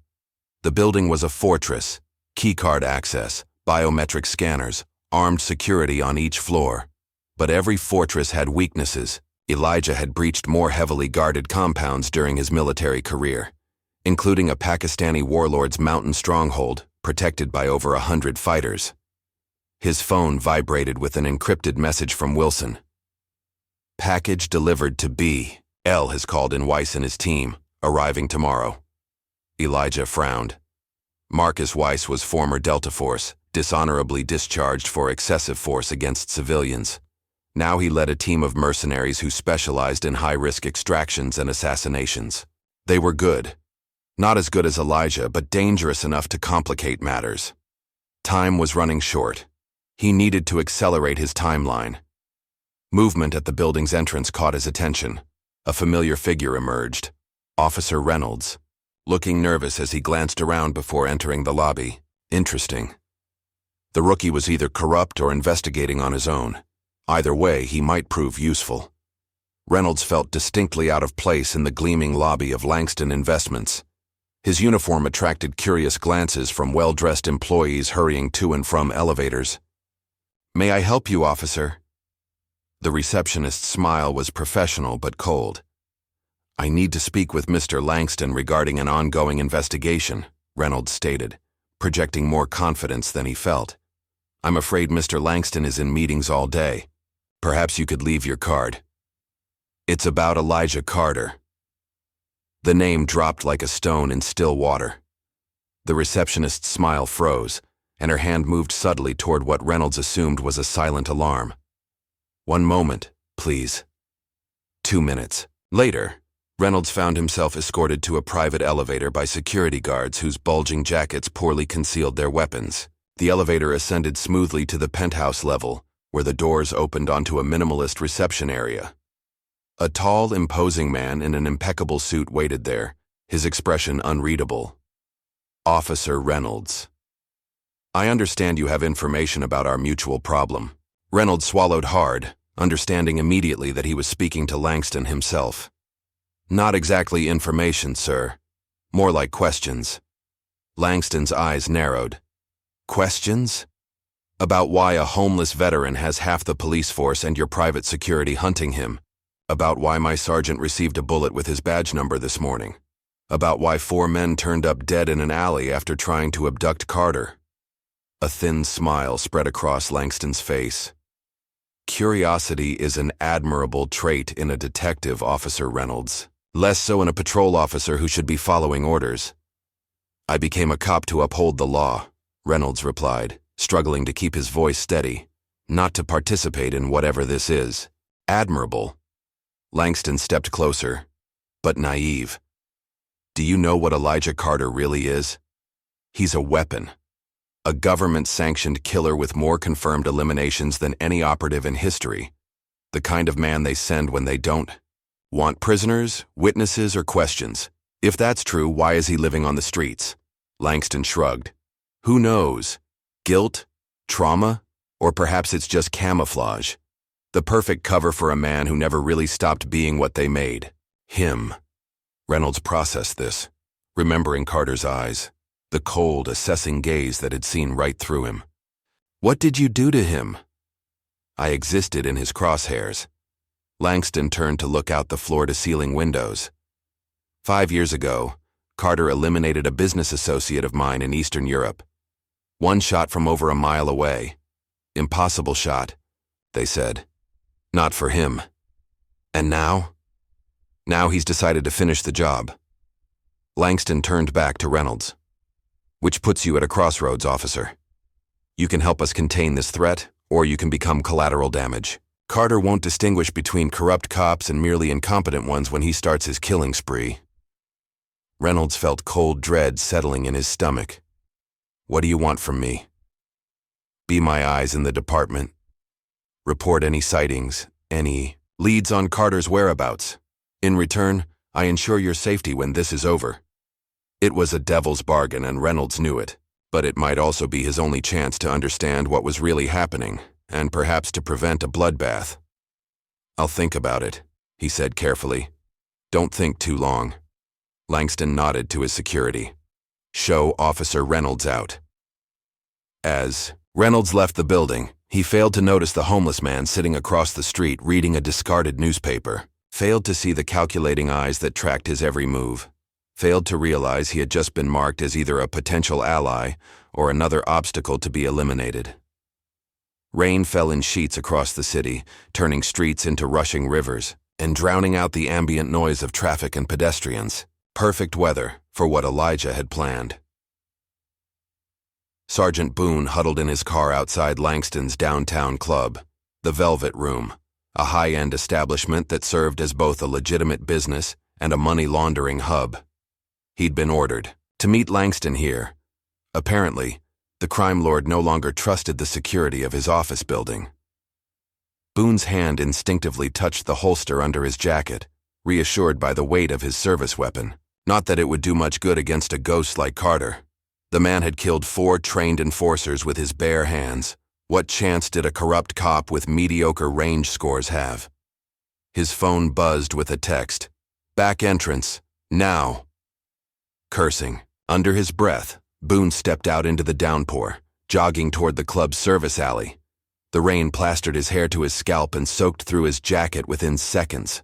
S1: The building was a fortress, keycard access, biometric scanners, armed security on each floor. But every fortress had weaknesses. Elijah had breached more heavily guarded compounds during his military career, including a Pakistani warlord's mountain stronghold, protected by over 100 fighters. His phone vibrated with an encrypted message from Wilson. Package delivered to B. L has called in Weiss and his team, arriving tomorrow. Elijah frowned. Marcus Weiss was former Delta Force, dishonorably discharged for excessive force against civilians. Now he led a team of mercenaries who specialized in high-risk extractions and assassinations. They were good. Not as good as Elijah, but dangerous enough to complicate matters. Time was running short. He needed to accelerate his timeline. Movement at the building's entrance caught his attention. A familiar figure emerged. Officer Reynolds, looking nervous as he glanced around before entering the lobby. Interesting. The rookie was either corrupt or investigating on his own. Either way, he might prove useful. Reynolds felt distinctly out of place in the gleaming lobby of Langston Investments. His uniform attracted curious glances from well-dressed employees hurrying to and from elevators. "May I help you, officer?" The receptionist's smile was professional but cold. "I need to speak with Mr. Langston regarding an ongoing investigation," Reynolds stated, projecting more confidence than he felt. "I'm afraid Mr. Langston is in meetings all day. Perhaps you could leave your card." "It's about Elijah Carter." The name dropped like a stone in still water. The receptionist's smile froze, and her hand moved subtly toward what Reynolds assumed was a silent alarm. "1 moment, please." 2 minutes. Later, Reynolds found himself escorted to a private elevator by security guards whose bulging jackets poorly concealed their weapons. The elevator ascended smoothly to the penthouse level, where the doors opened onto a minimalist reception area. A tall, imposing man in an impeccable suit waited there, his expression unreadable. "Officer Reynolds. I understand you have information about our mutual problem." Reynolds swallowed hard, understanding immediately that he was speaking to Langston himself. "Not exactly information, sir. More like questions." Langston's eyes narrowed. "Questions? About why a homeless veteran has half the police force and your private security hunting him. About why my sergeant received a bullet with his badge number this morning. About why 4 men turned up dead in an alley after trying to abduct Carter." A thin smile spread across Langston's face. "Curiosity is an admirable trait in a detective, Officer Reynolds. Less so in a patrol officer who should be following orders." "I became a cop to uphold the law," Reynolds replied, struggling to keep his voice steady. "Not to participate in whatever this is." "Admirable." Langston stepped closer, but naive. "Do you know what Elijah Carter really is? He's a weapon. A government-sanctioned killer with more confirmed eliminations than any operative in history. The kind of man they send when they don't want prisoners, witnesses, or questions. If that's true, why is he living on the streets?" Langston shrugged. "Who knows? Guilt? Trauma? Or perhaps it's just camouflage. The perfect cover for a man who never really stopped being what they made. Him." Reynolds processed this, remembering Carter's eyes, the cold, assessing gaze that had seen right through him. "What did you do to him?" "I existed in his crosshairs." Langston turned to look out the floor-to-ceiling windows. 5 years ago, Carter eliminated a business associate of mine in Eastern Europe. One shot from over a mile away. "Impossible shot," they said. "Not for him." "And now?" "Now he's decided to finish the job." Langston turned back to Reynolds. "Which puts you at a crossroads, officer. You can help us contain this threat, or you can become collateral damage. Carter won't distinguish between corrupt cops and merely incompetent ones when he starts his killing spree." Reynolds felt cold dread settling in his stomach. "What do you want from me?" "Be my eyes in the department. Report any sightings, any leads on Carter's whereabouts. In return, I ensure your safety when this is over." It was a devil's bargain, and Reynolds knew it, but it might also be his only chance to understand what was really happening, and perhaps to prevent a bloodbath. "I'll think about it," he said carefully. "Don't think too long." Langston nodded to his security. "Show Officer Reynolds out." As Reynolds left the building, he failed to notice the homeless man sitting across the street reading a discarded newspaper, failed to see the calculating eyes that tracked his every move, failed to realize he had just been marked as either a potential ally or another obstacle to be eliminated. Rain fell in sheets across the city, turning streets into rushing rivers and drowning out the ambient noise of traffic and pedestrians. Perfect weather for what Elijah had planned. Sergeant Boone huddled in his car outside Langston's downtown club, the Velvet Room, a high-end establishment that served as both a legitimate business and a money-laundering hub. He'd been ordered to meet Langston here. Apparently, the crime lord no longer trusted the security of his office building. Boone's hand instinctively touched the holster under his jacket, reassured by the weight of his service weapon. Not that it would do much good against a ghost like Carter. The man had killed 4 trained enforcers with his bare hands. What chance did a corrupt cop with mediocre range scores have? His phone buzzed with a text. "Back entrance. Now." Cursing, under his breath, Boone stepped out into the downpour, jogging toward the club's service alley. The rain plastered his hair to his scalp and soaked through his jacket within seconds.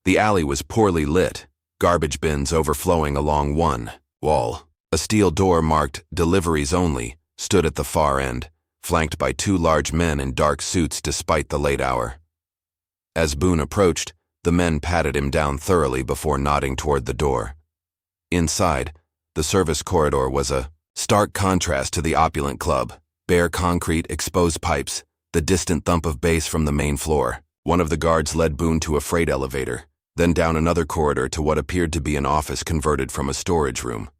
S1: The alley was poorly lit, garbage bins overflowing along one wall. A steel door marked "Deliveries Only" stood at the far end, flanked by 2 large men in dark suits despite the late hour. As Boone approached, the men patted him down thoroughly before nodding toward the door. Inside, the service corridor was a stark contrast to the opulent club. Bare concrete, exposed pipes, the distant thump of bass from the main floor. One of the guards led Boone to a freight elevator, then down another corridor to what appeared to be an office converted from a storage room.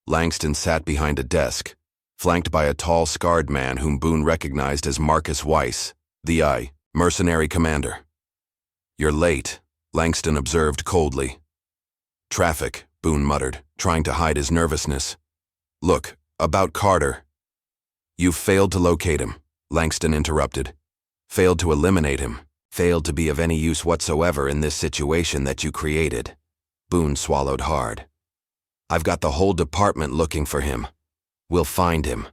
S1: Langston sat behind a desk, flanked by a tall, scarred man whom Boone recognized as Marcus Weiss, the mercenary commander. "You're late," Langston observed coldly. "Traffic," Boone muttered, trying to hide his nervousness. "Look, about Carter." "You've failed to locate him," Langston interrupted. "Failed to eliminate him. Failed to be of any use whatsoever in this situation that you created." Boone swallowed hard. "I've got the whole department looking for him. We'll find him."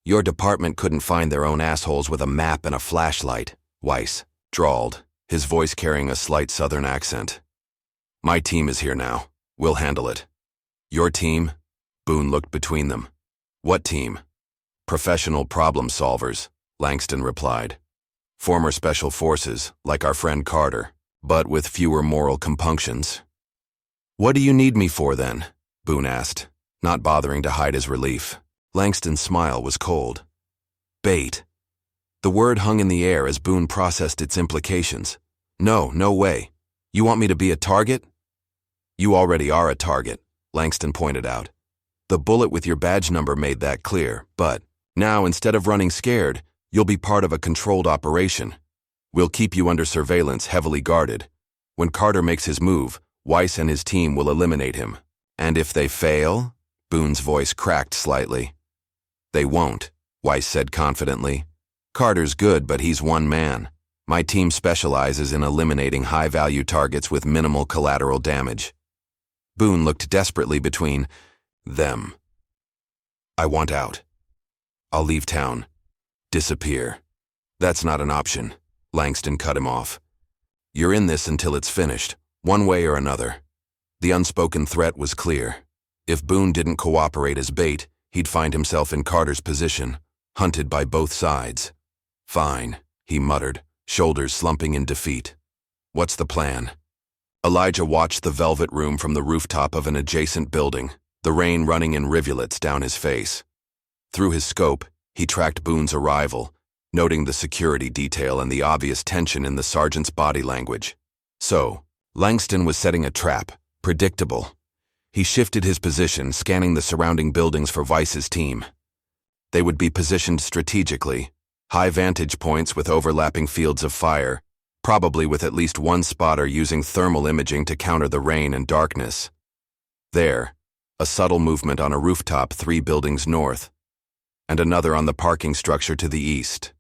S1: "Your department couldn't find their own assholes with a map and a flashlight," Weiss drawled, his voice carrying a slight southern accent. "My team is here now. We'll handle it." "Your team?" Boone looked between them. "What team?" "Professional problem solvers," Langston replied. "Former special forces, like our friend Carter, but with fewer moral compunctions." "What do you need me for, then?" Boone asked, not bothering to hide his relief. Langston's smile was cold. "Bait." The word hung in the air as Boone processed its implications. "No way. You want me to be a target?" "You already are a target," Langston pointed out. "The bullet with your badge number made that clear, but now, instead of running scared, you'll be part of a controlled operation. We'll keep you under surveillance, heavily guarded. When Carter makes his move, Weiss and his team will eliminate him. And if they fail?" Boone's voice cracked slightly. "They won't," Weiss said confidently. "Carter's good, but he's one man. My team specializes in eliminating high-value targets with minimal collateral damage." Boone looked desperately between them. "I want out. I'll leave town. Disappear." "That's not an option," Langston cut him off. "You're in this until it's finished, one way or another." The unspoken threat was clear. If Boone didn't cooperate as bait, he'd find himself in Carter's position, hunted by both sides. "Fine," he muttered, shoulders slumping in defeat. "What's the plan?" Elijah watched the Velvet Room from the rooftop of an adjacent building, the rain running in rivulets down his face. Through his scope, he tracked Boone's arrival, noting the security detail and the obvious tension in the sergeant's body language. So, Langston was setting a trap, predictable. He shifted his position, scanning the surrounding buildings for Vice's team. They would be positioned strategically, high vantage points with overlapping fields of fire, probably with at least one spotter using thermal imaging to counter the rain and darkness. There, a subtle movement on a rooftop 3 buildings north, and another on the parking structure to the east.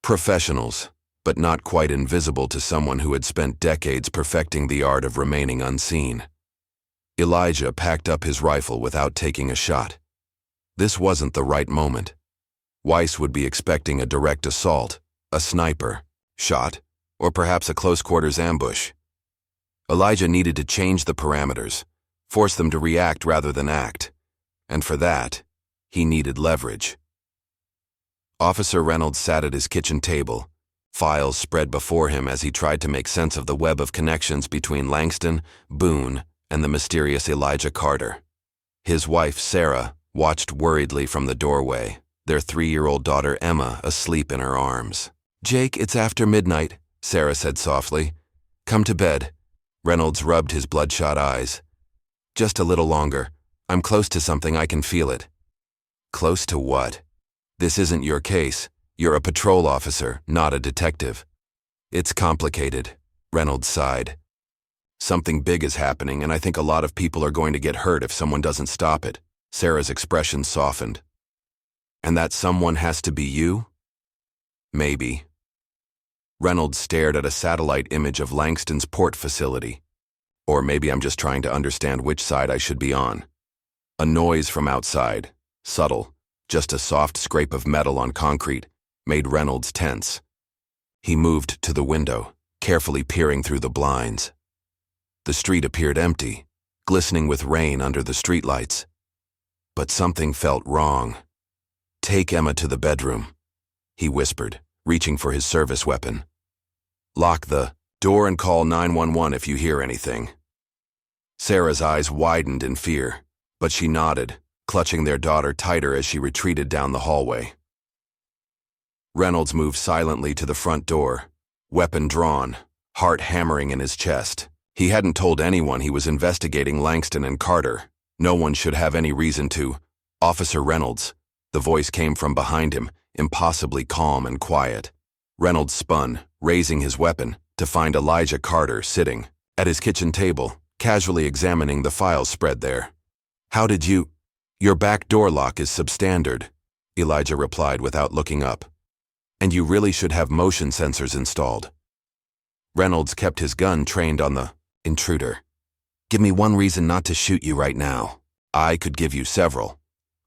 S1: Professionals, but not quite invisible to someone who had spent decades perfecting the art of remaining unseen. Elijah packed up his rifle without taking a shot. This wasn't the right moment. Weiss would be expecting a direct assault, a sniper, shot, or perhaps a close-quarters ambush. Elijah needed to change the parameters, force them to react rather than act, and for that, he needed leverage. Officer Reynolds sat at his kitchen table, files spread before him as he tried to make sense of the web of connections between Langston, Boone, and the mysterious Elijah Carter. His wife, Sarah, watched worriedly from the doorway, their 3-year-old daughter Emma asleep in her arms. "Jake, it's after midnight," Sarah said softly. "Come to bed." Reynolds rubbed his bloodshot eyes. "Just a little longer. I'm close to something, I can feel it." "Close to what? This isn't your case. You're a patrol officer, not a detective." "It's complicated," Reynolds sighed. "Something big is happening, and I think a lot of people are going to get hurt if someone doesn't stop it." Sarah's expression softened. "And that someone has to be you?" "Maybe." Reynolds stared at a satellite image of Langston's port facility. "Or maybe I'm just trying to understand which side I should be on." A noise from outside, subtle, just a soft scrape of metal on concrete, made Reynolds tense. He moved to the window, carefully peering through the blinds. The street appeared empty, glistening with rain under the streetlights. But something felt wrong. "Take Emma to the bedroom," he whispered, reaching for his service weapon. "Lock the door and call 911 if you hear anything." Sarah's eyes widened in fear, but she nodded, clutching their daughter tighter as she retreated down the hallway. Reynolds moved silently to the front door, weapon drawn, heart hammering in his chest. He hadn't told anyone he was investigating Langston and Carter. No one should have any reason to. "Officer Reynolds." The voice came from behind him, impossibly calm and quiet. Reynolds spun, raising his weapon, to find Elijah Carter sitting at his kitchen table, casually examining the files spread there. "How did you—" "Your back door lock is substandard," Elijah replied without looking up. "And you really should have motion sensors installed." Reynolds kept his gun trained on the intruder. "Give me one reason not to shoot you right now." "I could give you several."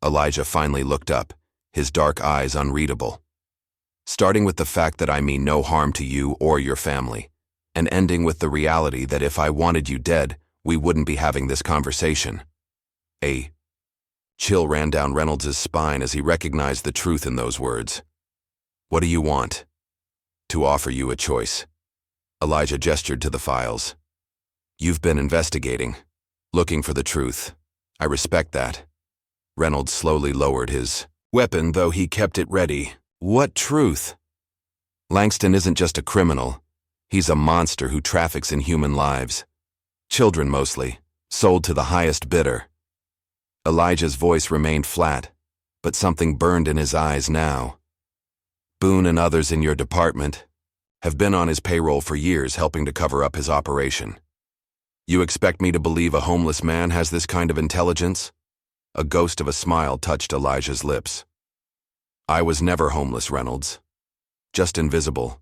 S1: Elijah finally looked up, his dark eyes unreadable. "Starting with the fact that I mean no harm to you or your family, and ending with the reality that if I wanted you dead, we wouldn't be having this conversation." A chill ran down Reynolds' spine as he recognized the truth in those words. "What do you want?" "To offer you a choice." Elijah gestured to the files. "You've been investigating, looking for the truth. I respect that." Reynolds slowly lowered his weapon, though he kept it ready. "What truth?" "Langston isn't just a criminal. He's a monster who traffics in human lives. Children mostly, sold to the highest bidder." Elijah's voice remained flat, but something burned in his eyes now. "Boone and others in your department have been on his payroll for years helping to cover up his operation. You expect me to believe a homeless man has this kind of intelligence?" A ghost of a smile touched Elijah's lips. "I was never homeless, Reynolds. Just invisible.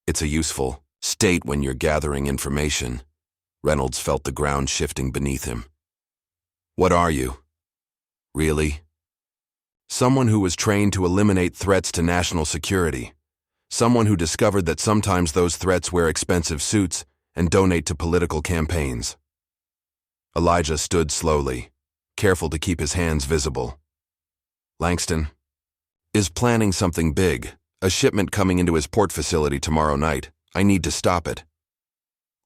S1: It's a useful state when you're gathering information." Reynolds felt the ground shifting beneath him. "What are you? Really?" "Someone who was trained to eliminate threats to national security. Someone who discovered that sometimes those threats wear expensive suits and donate to political campaigns." Elijah stood slowly, careful to keep his hands visible. "Langston is planning something big, a shipment coming into his port facility tomorrow night. I need to stop it."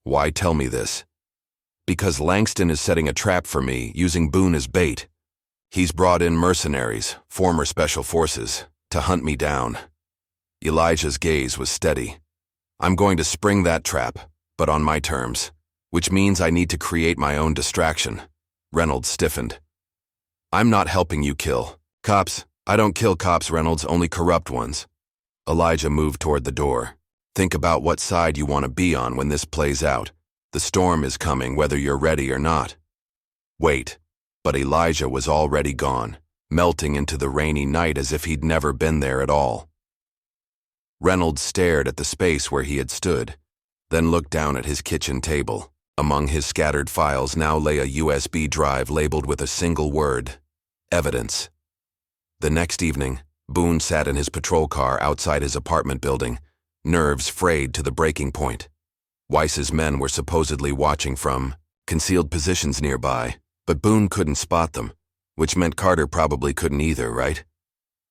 S1: "Why tell me this?" "Because Langston is setting a trap for me, using Boone as bait. He's brought in mercenaries, former special forces, to hunt me down." Elijah's gaze was steady. "I'm going to spring that trap, but on my terms, which means I need to create my own distraction. Reynolds stiffened. I'm not helping you kill. Cops, I don't kill cops, Reynolds, only corrupt ones. Elijah moved toward the door. Think about what side you want to be on when this plays out. The storm is coming, whether you're ready or not. Wait. But Elijah was already gone, melting into the rainy night as if he'd never been there at all. Reynolds stared at the space where he had stood, then looked down at his kitchen table. Among his scattered files now lay a USB drive labeled with a single word: evidence. The next evening, Boone sat in his patrol car outside his apartment building, nerves frayed to the breaking point. Weiss's men were supposedly watching from concealed positions nearby, but Boone couldn't spot them, which meant Carter probably couldn't either, right?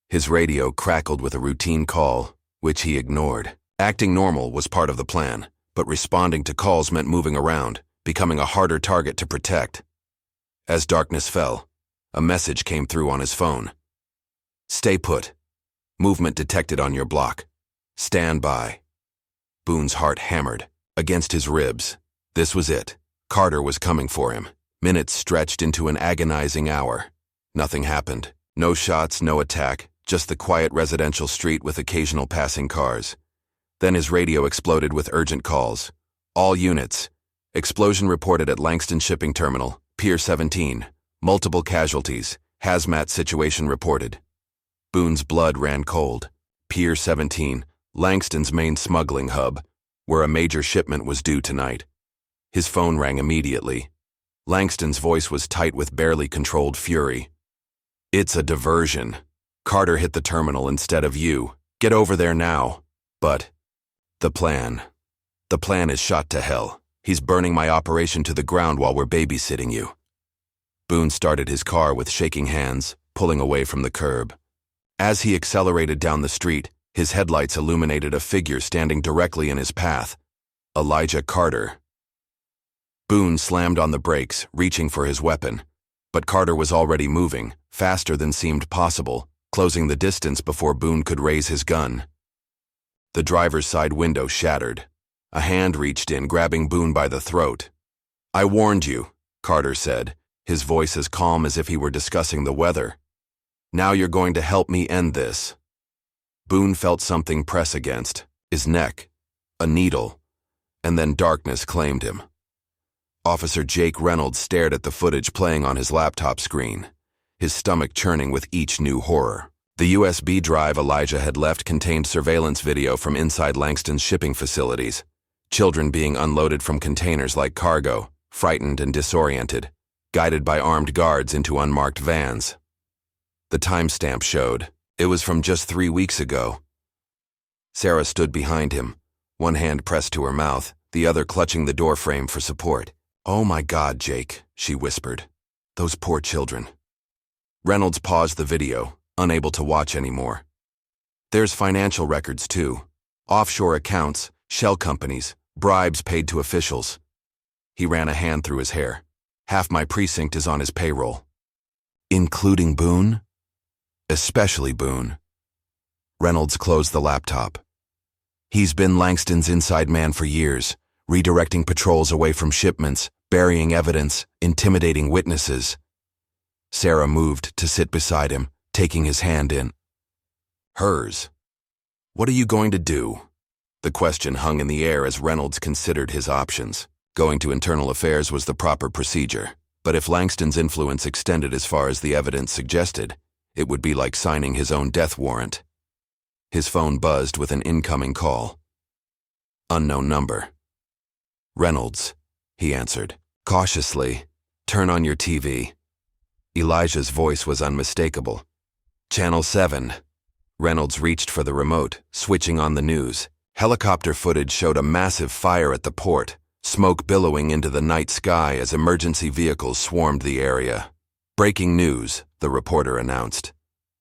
S1: His radio crackled with a routine call, which he ignored. Acting normal was part of the plan, but responding to calls meant moving around, becoming a harder target to protect. As darkness fell, a message came through on his phone. Stay put. Movement detected on your block. Stand by. Boone's heart hammered against his ribs. This was it. Carter was coming for him. Minutes stretched into an agonizing hour. Nothing happened. No shots, no attack, just the quiet residential street with occasional passing cars. Then his radio exploded with urgent calls. All units. Explosion reported at Langston Shipping Terminal, Pier 17. Multiple casualties. Hazmat situation reported. Boone's blood ran cold. Pier 17, Langston's main smuggling hub, where a major shipment was due tonight. His phone rang immediately. Langston's voice was tight with barely controlled fury. It's a diversion. Carter hit the terminal instead of you. Get over there now. But the plan is shot to hell. He's burning my operation to the ground while we're babysitting you. Boone started his car with shaking hands, pulling away from the curb. As he accelerated down the street, his headlights illuminated a figure standing directly in his path. Elijah Carter. Boone slammed on the brakes, reaching for his weapon. But Carter was already moving, faster than seemed possible, closing the distance before Boone could raise his gun. The driver's side window shattered. A hand reached in, grabbing Boone by the throat. I warned you, Carter said, his voice as calm as if he were discussing the weather. Now you're going to help me end this. Boone felt something press against his neck, a needle, and then darkness claimed him. Officer Jake Reynolds stared at the footage playing on his laptop screen, his stomach churning with each new horror. The USB drive Elijah had left contained surveillance video from inside Langston's shipping facilities, children being unloaded from containers like cargo, frightened and disoriented, guided by armed guards into unmarked vans. The timestamp showed it was from just 3 weeks ago. Sarah stood behind him, one hand pressed to her mouth, the other clutching the doorframe for support. Oh my God, Jake, she whispered. Those poor children. Reynolds paused the video, unable to watch anymore. There's financial records too. Offshore accounts, shell companies, bribes paid to officials. He ran a hand through his hair. Half my precinct is on his payroll. Including Boone? Especially Boone. Reynolds closed the laptop. He's been Langston's inside man for years, redirecting patrols away from shipments, burying evidence, intimidating witnesses. Sarah moved to sit beside him, taking his hand in hers. What are you going to do? The question hung in the air as Reynolds considered his options. Going to internal affairs was the proper procedure, but if Langston's influence extended as far as the evidence suggested, it would be like signing his own death warrant. His phone buzzed with an incoming call. Unknown number. Reynolds, he answered. Cautiously, turn on your TV. Elijah's voice was unmistakable. Channel 7. Reynolds reached for the remote, switching on the news. Helicopter footage showed a massive fire at the port, smoke billowing into the night sky as emergency vehicles swarmed the area. Breaking news, the reporter announced.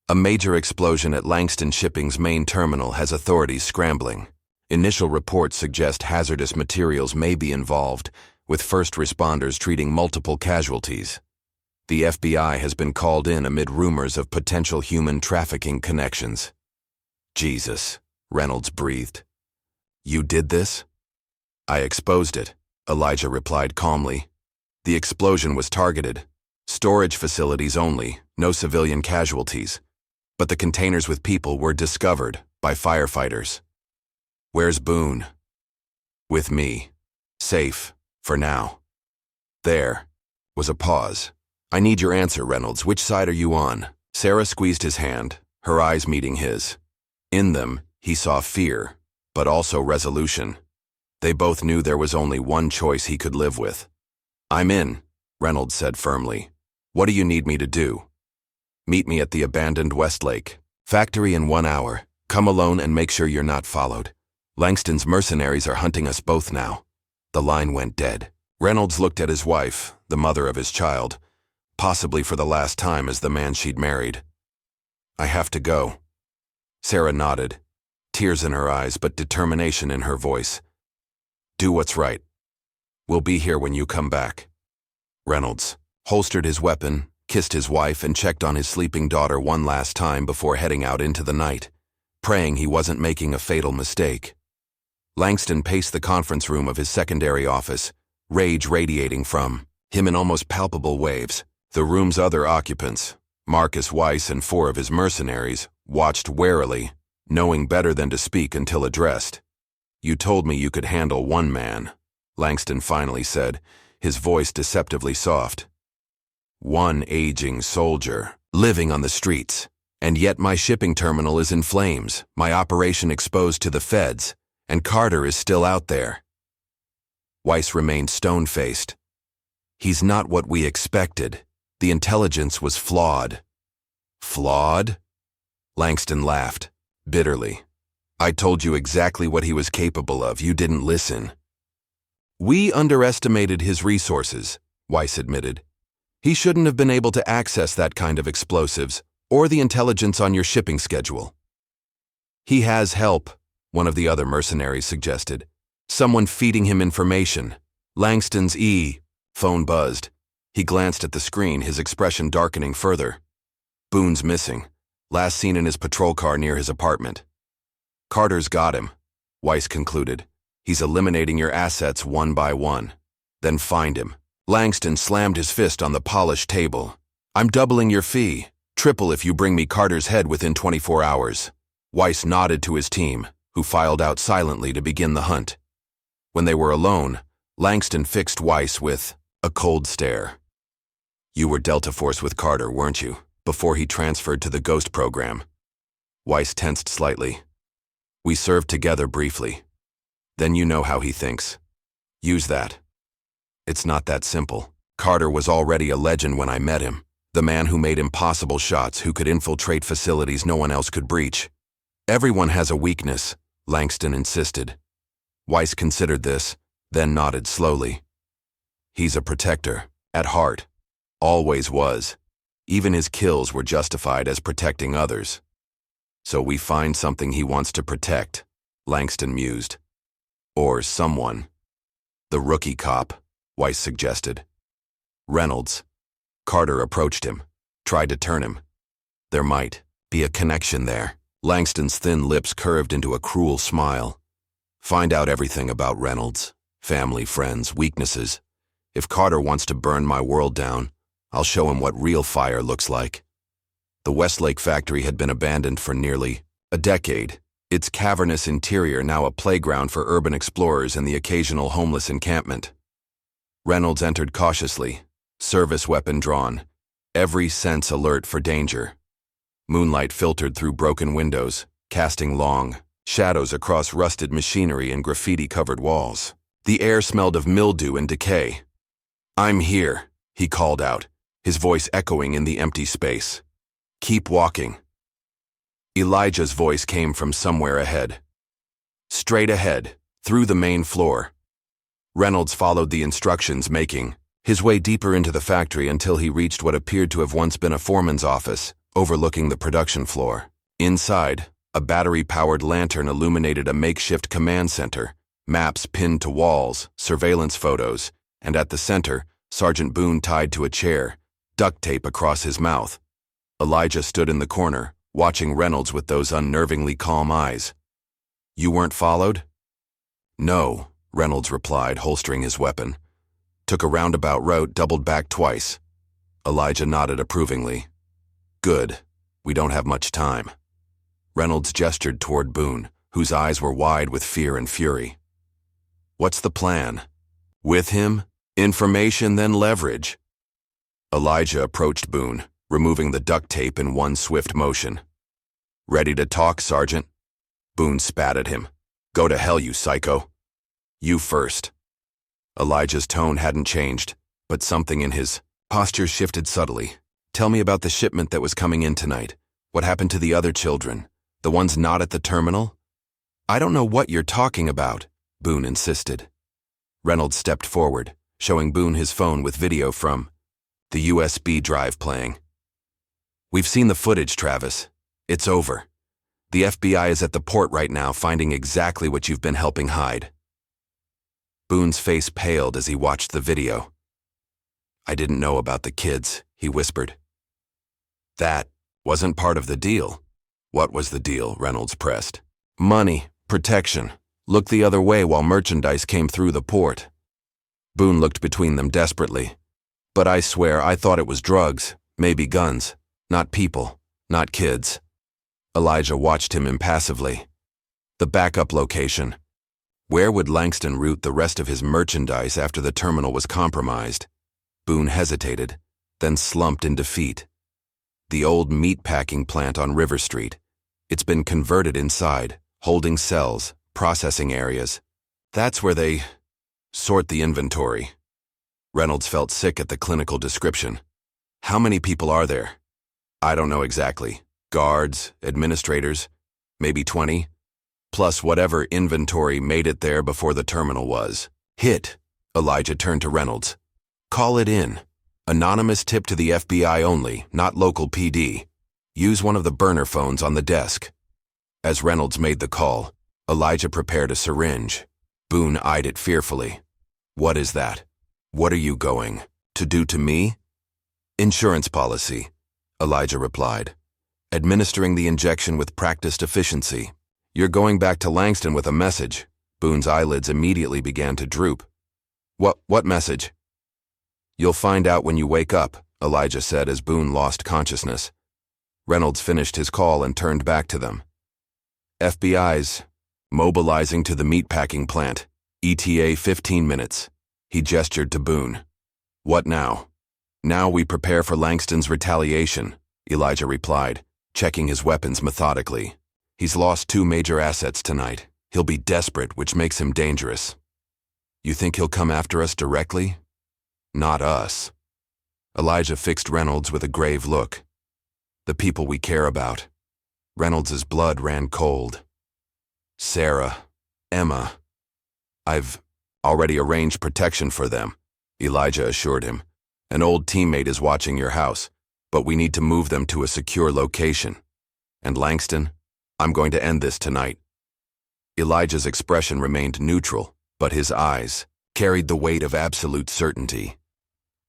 S1: A major explosion at Langston Shipping's main terminal has authorities scrambling. Initial reports suggest hazardous materials may be involved, with first responders treating multiple casualties. The FBI has been called in amid rumors of potential human trafficking connections. Jesus, Reynolds breathed. You did this? I exposed it, Elijah replied calmly. The explosion was targeted. Storage facilities only, no civilian casualties. But the containers with people were discovered by firefighters. Where's Boone? With me. Safe, for now. There was a pause. I need your answer, Reynolds. Which side are you on? Sarah squeezed his hand, her eyes meeting his. In them, he saw fear, but also resolution. They both knew there was only one choice he could live with. I'm in, Reynolds said firmly. What do you need me to do? Meet me at the abandoned Westlake factory in 1 hour. Come alone and make sure you're not followed. Langston's mercenaries are hunting us both now. The line went dead. Reynolds looked at his wife, the mother of his child, possibly for the last time as the man she'd married. I have to go. Sarah nodded, tears in her eyes but determination in her voice. Do what's right. We'll be here when you come back. Reynolds holstered his weapon, kissed his wife, and checked on his sleeping daughter one last time before heading out into the night, praying he wasn't making a fatal mistake. Langston paced the conference room of his secondary office, rage radiating from him in almost palpable waves. The room's other occupants, Marcus Weiss and 4 of his mercenaries, watched warily, knowing better than to speak until addressed. You told me you could handle one man, Langston finally said, his voice deceptively soft. One aging soldier, living on the streets, and yet my shipping terminal is in flames, my operation exposed to the feds, and Carter is still out there. Weiss remained stone-faced. He's not what we expected. The intelligence was flawed. Flawed? Langston laughed, bitterly. I told you exactly what he was capable of. You didn't listen. We underestimated his resources, Weiss admitted. He shouldn't have been able to access that kind of explosives or the intelligence on your shipping schedule. He has help, one of the other mercenaries suggested. Someone feeding him information. Langston's phone buzzed. He glanced at the screen, his expression darkening further. Boone's missing. Last seen in his patrol car near his apartment. Carter's got him, Weiss concluded. He's eliminating your assets one by one. Then find him. Langston slammed his fist on the polished table. I'm doubling your fee. Triple if you bring me Carter's head within 24 hours. Weiss nodded to his team, who filed out silently to begin the hunt. When they were alone, Langston fixed Weiss with a cold stare. You were Delta Force with Carter, weren't you, before he transferred to the Ghost program? Weiss tensed slightly. We served together briefly. Then you know how he thinks. Use that. It's not that simple. Carter was already a legend when I met him. The man who made impossible shots, who could infiltrate facilities no one else could breach. Everyone has a weakness, Langston insisted. Weiss considered this, then nodded slowly. He's a protector, at heart. Always was. Even his kills were justified as protecting others. So we find something he wants to protect, Langston mused. Or someone. The rookie cop, Weiss suggested. Reynolds. Carter approached him, tried to turn him. There might be a connection there. Langston's thin lips curved into a cruel smile. Find out everything about Reynolds. Family, friends, weaknesses. If Carter wants to burn my world down, I'll show him what real fire looks like. The Westlake factory had been abandoned for nearly a decade, its cavernous interior now a playground for urban explorers and the occasional homeless encampment. Reynolds entered cautiously, service weapon drawn, every sense alert for danger. Moonlight filtered through broken windows, casting long shadows across rusted machinery and graffiti-covered walls. The air smelled of mildew and decay. I'm here, he called out, his voice echoing in the empty space. Keep walking. Elijah's voice came from somewhere ahead. Straight ahead, through the main floor. Reynolds followed the instructions, making his way deeper into the factory until he reached what appeared to have once been a foreman's office, overlooking the production floor. Inside, a battery-powered lantern illuminated a makeshift command center, maps pinned to walls, surveillance photos, and at the center, Sergeant Boone tied to a chair, duct tape across his mouth. Elijah stood in the corner, watching Reynolds with those unnervingly calm eyes. You weren't followed? No, Reynolds replied, holstering his weapon. Took a roundabout route, doubled back twice. Elijah nodded approvingly. Good. We don't have much time. Reynolds gestured toward Boone, whose eyes were wide with fear and fury. What's the plan? With him, information, then leverage. Elijah approached Boone, removing the duct tape in one swift motion. Ready to talk, Sergeant? Boone spat at him. Go to hell, you psycho. You first. Elijah's tone hadn't changed, but something in his posture shifted subtly. Tell me about the shipment that was coming in tonight. What happened to the other children? The ones not at the terminal? I don't know what you're talking about, Boone insisted. Reynolds stepped forward, showing Boone his phone with video from the USB drive playing. We've seen the footage, Travis. It's over. The FBI is at the port right now, finding exactly what you've been helping hide. Boone's face paled as he watched the video. I didn't know about the kids, he whispered. That wasn't part of the deal. What was the deal? Reynolds pressed. Money, protection. Look the other way while merchandise came through the port. Boone looked between them desperately. But I swear I thought it was drugs, maybe guns, not people, not kids. Elijah watched him impassively. The backup location. Where would Langston route the rest of his merchandise after the terminal was compromised? Boone hesitated, then slumped in defeat. The old meatpacking plant on River Street. It's been converted inside, holding cells, processing areas. That's where they sort the inventory. Reynolds felt sick at the clinical description. How many people are there? I don't know exactly. Guards, administrators, maybe 20, plus whatever inventory made it there before the terminal was. Hit. Elijah turned to Reynolds. Call it in. Anonymous tip to the FBI only, not local PD. Use one of the burner phones on the desk. As Reynolds made the call, Elijah prepared a syringe. Boone eyed it fearfully. What is that? What are you going to do to me? Insurance policy, Elijah replied, administering the injection with practiced efficiency. You're going back to Langston with a message. Boone's eyelids immediately began to droop. What message? You'll find out when you wake up, Elijah said as Boone lost consciousness. Reynolds finished his call and turned back to them. FBI's mobilizing to the meatpacking plant. ETA 15 minutes. He gestured to Boone. What now? Now we prepare for Langston's retaliation, Elijah replied, checking his weapons methodically. He's lost 2 major assets tonight. He'll be desperate, which makes him dangerous. You think he'll come after us directly? Not us. Elijah fixed Reynolds with a grave look. The people we care about. Reynolds's blood ran cold. Sarah, Emma. I've already arranged protection for them, Elijah assured him. An old teammate is watching your house, but we need to move them to a secure location. And Langston, I'm going to end this tonight. Elijah's expression remained neutral, but his eyes carried the weight of absolute certainty.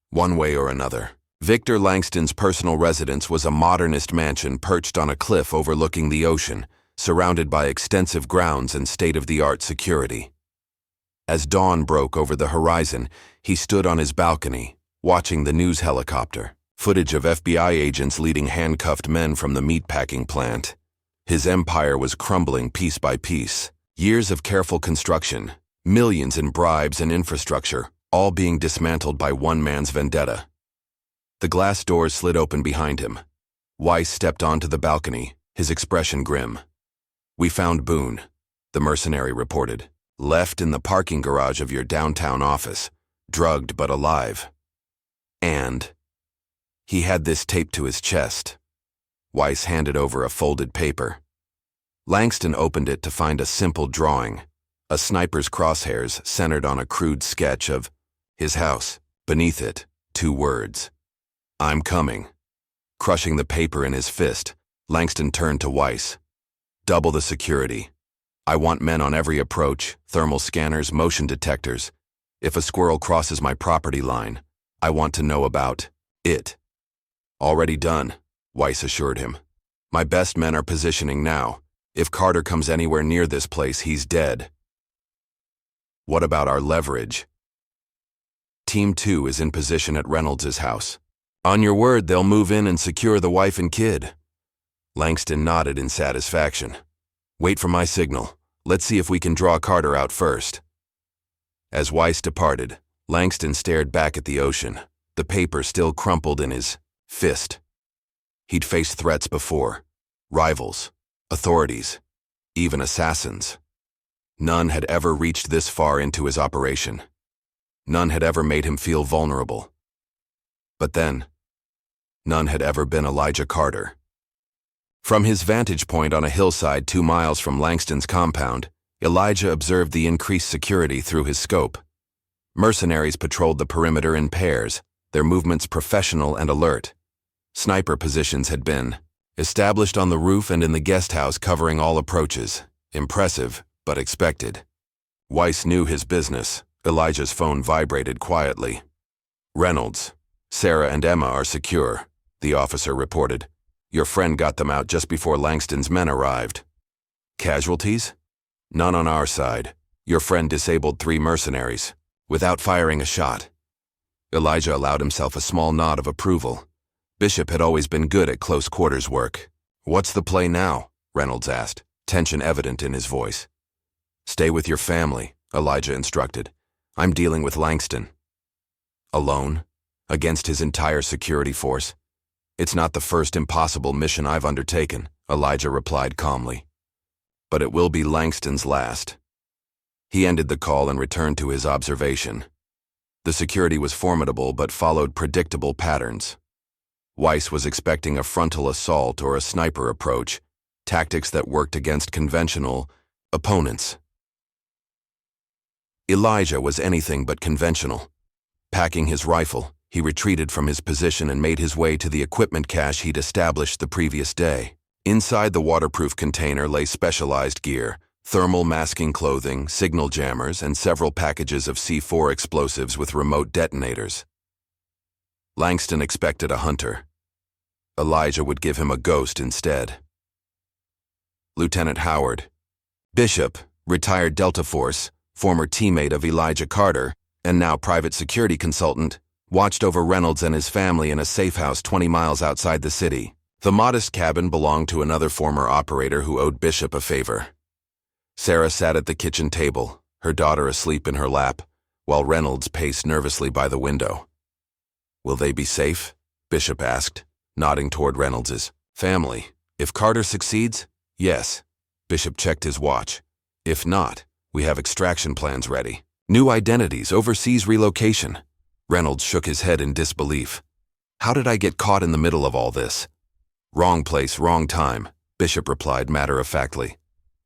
S1: One way or another, Victor Langston's personal residence was a modernist mansion perched on a cliff overlooking the ocean, surrounded by extensive grounds and state-of-the-art security. As dawn broke over the horizon, he stood on his balcony, watching the news helicopter, footage of FBI agents leading handcuffed men from the meatpacking plant. His empire was crumbling piece by piece. Years of careful construction, millions in bribes and infrastructure, all being dismantled by one man's vendetta. The glass doors slid open behind him. Weiss stepped onto the balcony, his expression grim. We found Boone, the mercenary reported, left in the parking garage of your downtown office, drugged but alive. And he had this taped to his chest. Weiss handed over a folded paper. Langston opened it to find a simple drawing, a sniper's crosshairs centered on a crude sketch of his house. Beneath it, 2 words. I'm coming. Crushing the paper in his fist, Langston turned to Weiss. Double the security. I want men on every approach, thermal scanners, motion detectors. If a squirrel crosses my property line, I want to know about it. Already done, Weiss assured him. My best men are positioning now. If Carter comes anywhere near this place, he's dead. What about our leverage? Team 2 is in position at Reynolds' house. On your word, they'll move in and secure the wife and kid. Langston nodded in satisfaction. Wait for my signal. Let's see if we can draw Carter out first. As Weiss departed, Langston stared back at the ocean, the paper still crumpled in his fist. He'd faced threats before. Rivals, authorities, even assassins. None had ever reached this far into his operation. None had ever made him feel vulnerable. But then, none had ever been Elijah Carter. From his vantage point on a hillside 2 miles from Langston's compound, Elijah observed the increased security through his scope. Mercenaries patrolled the perimeter in pairs, their movements professional and alert. Sniper positions had been established on the roof and in the guest house covering all approaches. Impressive, but expected. Weiss knew his business. Elijah's phone vibrated quietly. Reynolds, Sarah and Emma are secure, the officer reported. Your friend got them out just before Langston's men arrived. Casualties? None on our side. Your friend disabled 3 mercenaries, without firing a shot. Elijah allowed himself a small nod of approval. Bishop had always been good at close quarters work. What's the play now? Reynolds asked, tension evident in his voice. Stay with your family, Elijah instructed. I'm dealing with Langston. Alone? Against his entire security force? It's not the first impossible mission I've undertaken, Elijah replied calmly. But it will be Langston's last. He ended the call and returned to his observation. The security was formidable but followed predictable patterns. Weiss was expecting a frontal assault or a sniper approach, tactics that worked against conventional opponents. Elijah was anything but conventional. Packing his rifle, he retreated from his position and made his way to the equipment cache he'd established the previous day. Inside the waterproof container lay specialized gear, thermal masking clothing, signal jammers, and several packages of C4 explosives with remote detonators. Langston expected a hunter. Elijah would give him a ghost instead. Lieutenant Howard, Bishop, retired Delta Force, former teammate of Elijah Carter, and now private security consultant, watched over Reynolds and his family in a safe house 20 miles outside the city. The modest cabin belonged to another former operator who owed Bishop a favor. Sarah sat at the kitchen table, her daughter asleep in her lap, while Reynolds paced nervously by the window. Will they be safe? Bishop asked, nodding toward Reynolds' family. If Carter succeeds, yes. Bishop checked his watch. If not, we have extraction plans ready. New identities, overseas relocation. Reynolds shook his head in disbelief. How did I get caught in the middle of all this? Wrong place, wrong time, Bishop replied matter-of-factly.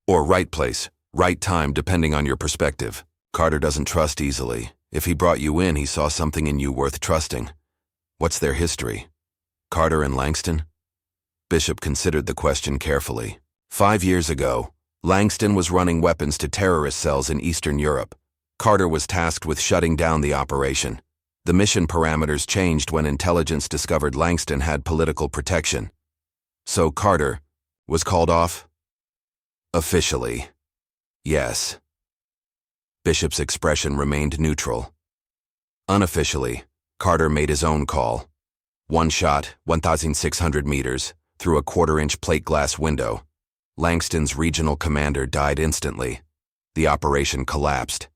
S1: Or right place, right time, depending on your perspective. Carter doesn't trust easily. If he brought you in, he saw something in you worth trusting. What's their history? Carter and Langston? Bishop considered the question carefully. 5 years ago, Langston was running weapons to terrorist cells in Eastern Europe. Carter was tasked with shutting down the operation. The mission parameters changed when intelligence discovered Langston had political protection. So Carter was called off? Officially, yes. Bishop's expression remained neutral. Unofficially, Carter made his own call. One shot, 1,600 meters, through a quarter-inch plate glass window. Langston's regional commander died instantly. The operation collapsed.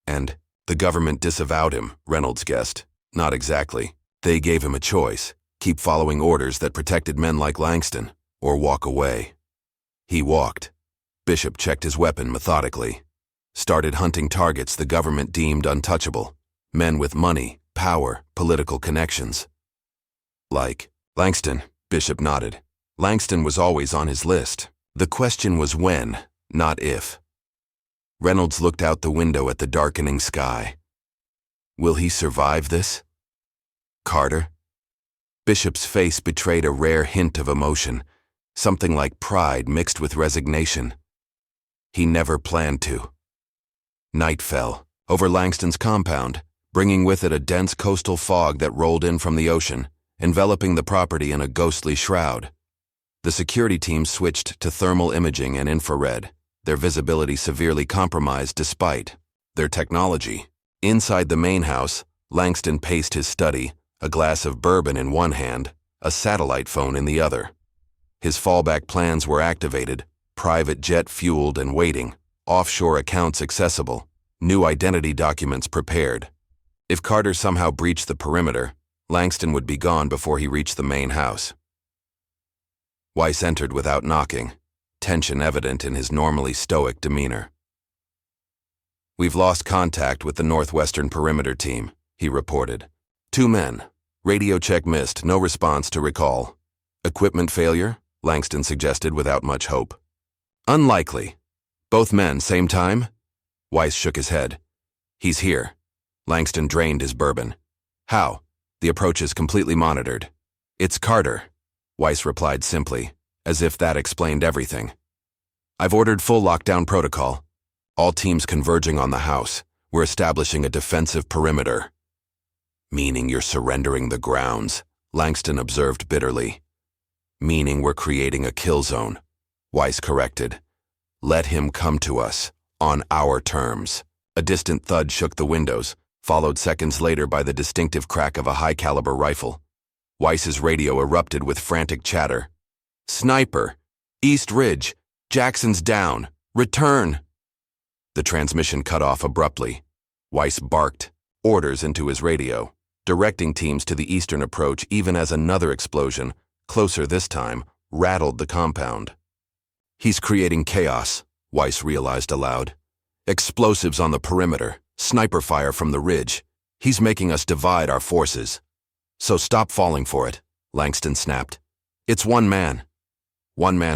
S1: And the government disavowed him, Reynolds guessed. Not exactly. They gave him a choice. Keep following orders that protected men like Langston, or walk away. He walked. Bishop checked his weapon methodically. Started hunting targets the government deemed untouchable. Men with money, power, political connections. Like Langston, Bishop nodded. Langston was always on his list. The question was when, not if. Reynolds looked out the window at the darkening sky. Will he survive this? Carter? Bishop's face betrayed a rare hint of emotion, something like pride mixed with resignation. He never planned to. Night fell over Langston's compound, bringing with it a dense coastal fog that rolled in from the ocean, enveloping the property in a ghostly shroud. The security team switched to thermal imaging and infrared, their visibility severely compromised despite their technology. Inside the main house, Langston paced his study, a glass of bourbon in one hand, a satellite phone in the other. His fallback plans were activated, private jet fueled and waiting, offshore accounts accessible, new identity documents prepared. If Carter somehow breached the perimeter, Langston would be gone before he reached the main house. Weiss entered without knocking, tension evident in his normally stoic demeanor. "We've lost contact with the northwestern perimeter team," he reported. "2 men. Radio check missed, no response to recall. Equipment failure?" Langston suggested without much hope. "Unlikely. Both men, same time?" Weiss shook his head. "He's here." Langston drained his bourbon. "How?" "The approach is completely monitored." "It's Carter," Weiss replied simply, as if that explained everything. "I've ordered full lockdown protocol. All teams converging on the house. We're establishing a defensive perimeter." "Meaning you're surrendering the grounds," Langston observed bitterly. "Meaning we're creating a kill zone," Weiss corrected. "Let him come to us, on our terms." A distant thud shook the windows, followed seconds later by the distinctive crack of a high-caliber rifle. Weiss's radio erupted with frantic chatter. "Sniper! East Ridge! Jackson's down! Return!" The transmission cut off abruptly. Weiss barked orders into his radio, directing teams to the eastern approach even as another explosion, closer this time, rattled the compound. "He's creating chaos," Weiss realized aloud. "Explosives on the perimeter, sniper fire from the ridge. He's making us divide our forces." "So stop falling for it," Langston snapped. "It's one man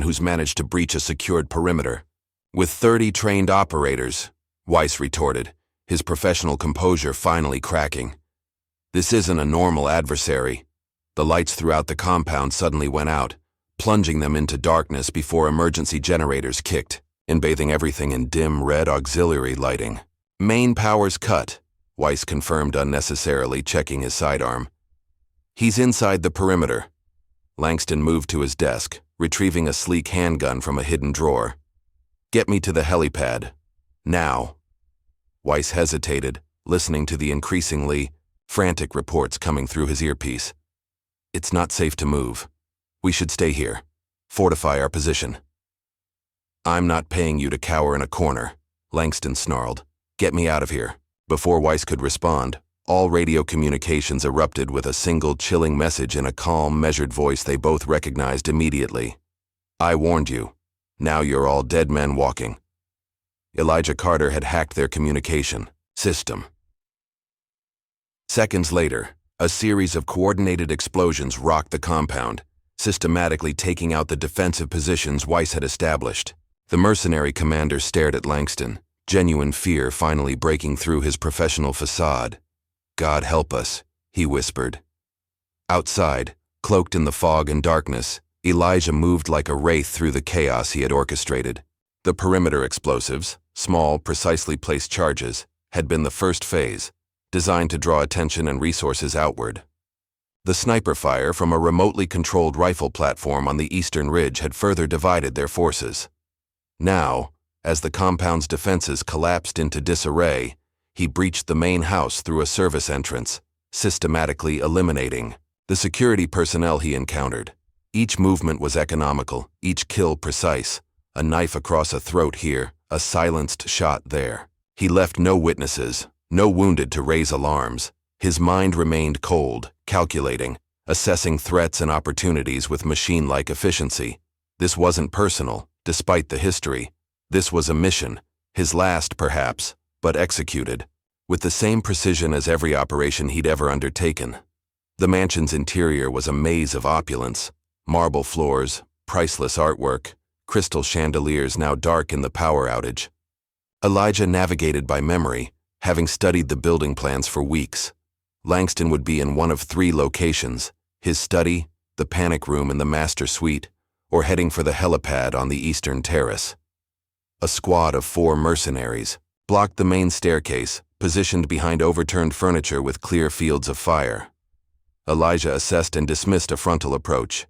S1: who's managed to breach a secured perimeter. With 30 trained operators," Weiss retorted, his professional composure finally cracking. "This isn't a normal adversary." The lights throughout the compound suddenly went out, plunging them into darkness before emergency generators kicked, embathing everything in dim red auxiliary lighting. "Main powers cut," Weiss confirmed unnecessarily, checking his sidearm. "He's inside the perimeter." Langston moved to his desk, retrieving a sleek handgun from a hidden drawer. "Get me to the helipad. Now." Weiss hesitated, listening to the increasingly frantic reports coming through his earpiece. "It's not safe to move. We should stay here. Fortify our position." "I'm not paying you to cower in a corner," Langston snarled. "Get me out of here." Before Weiss could respond, all radio communications erupted with a single chilling message in a calm, measured voice they both recognized immediately. "I warned you. Now you're all dead men walking." Elijah Carter had hacked their communication system. Seconds later, a series of coordinated explosions rocked the compound, systematically taking out the defensive positions Weiss had established. The mercenary commander stared at Langston, genuine fear finally breaking through his professional facade. "God help us," he whispered. Outside, cloaked in the fog and darkness, Elijah moved like a wraith through the chaos he had orchestrated. The perimeter explosives, small, precisely placed charges, had been the first phase, designed to draw attention and resources outward. The sniper fire from a remotely controlled rifle platform on the eastern ridge had further divided their forces. Now, as the compound's defenses collapsed into disarray, he breached the main house through a service entrance, systematically eliminating the security personnel he encountered. Each movement was economical, each kill precise, a knife across a throat here, a silenced shot there. He left no witnesses, no wounded to raise alarms. His mind remained cold, calculating, assessing threats and opportunities with machine-like efficiency. This wasn't personal, despite the history. This was a mission, his last perhaps, but executed, with the same precision as every operation he'd ever undertaken. The mansion's interior was a maze of opulence, marble floors, priceless artwork, crystal chandeliers now dark in the power outage. Elijah navigated by memory, having studied the building plans for weeks. Langston would be in one of 3 locations: his study, the panic room in the master suite, or heading for the helipad on the eastern terrace. A squad of 4 mercenaries blocked the main staircase, positioned behind overturned furniture with clear fields of fire. Elijah assessed and dismissed a frontal approach.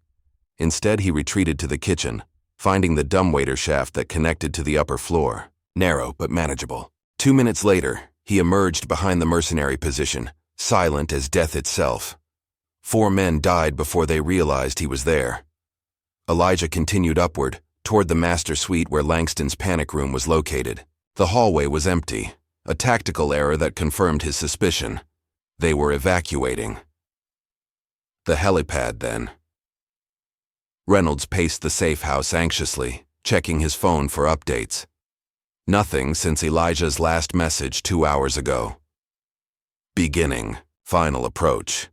S1: Instead, he retreated to the kitchen, finding the dumbwaiter shaft that connected to the upper floor. Narrow but manageable. 2 minutes later, he emerged behind the mercenary position, silent as death itself. 4 men died before they realized he was there. Elijah continued upward, toward the master suite where Langston's panic room was located. The hallway was empty, a tactical error that confirmed his suspicion. They were evacuating. The helipad, then. Reynolds paced the safe house anxiously, checking his phone for updates. Nothing since Elijah's last message 2 hours ago. Beginning. Final approach.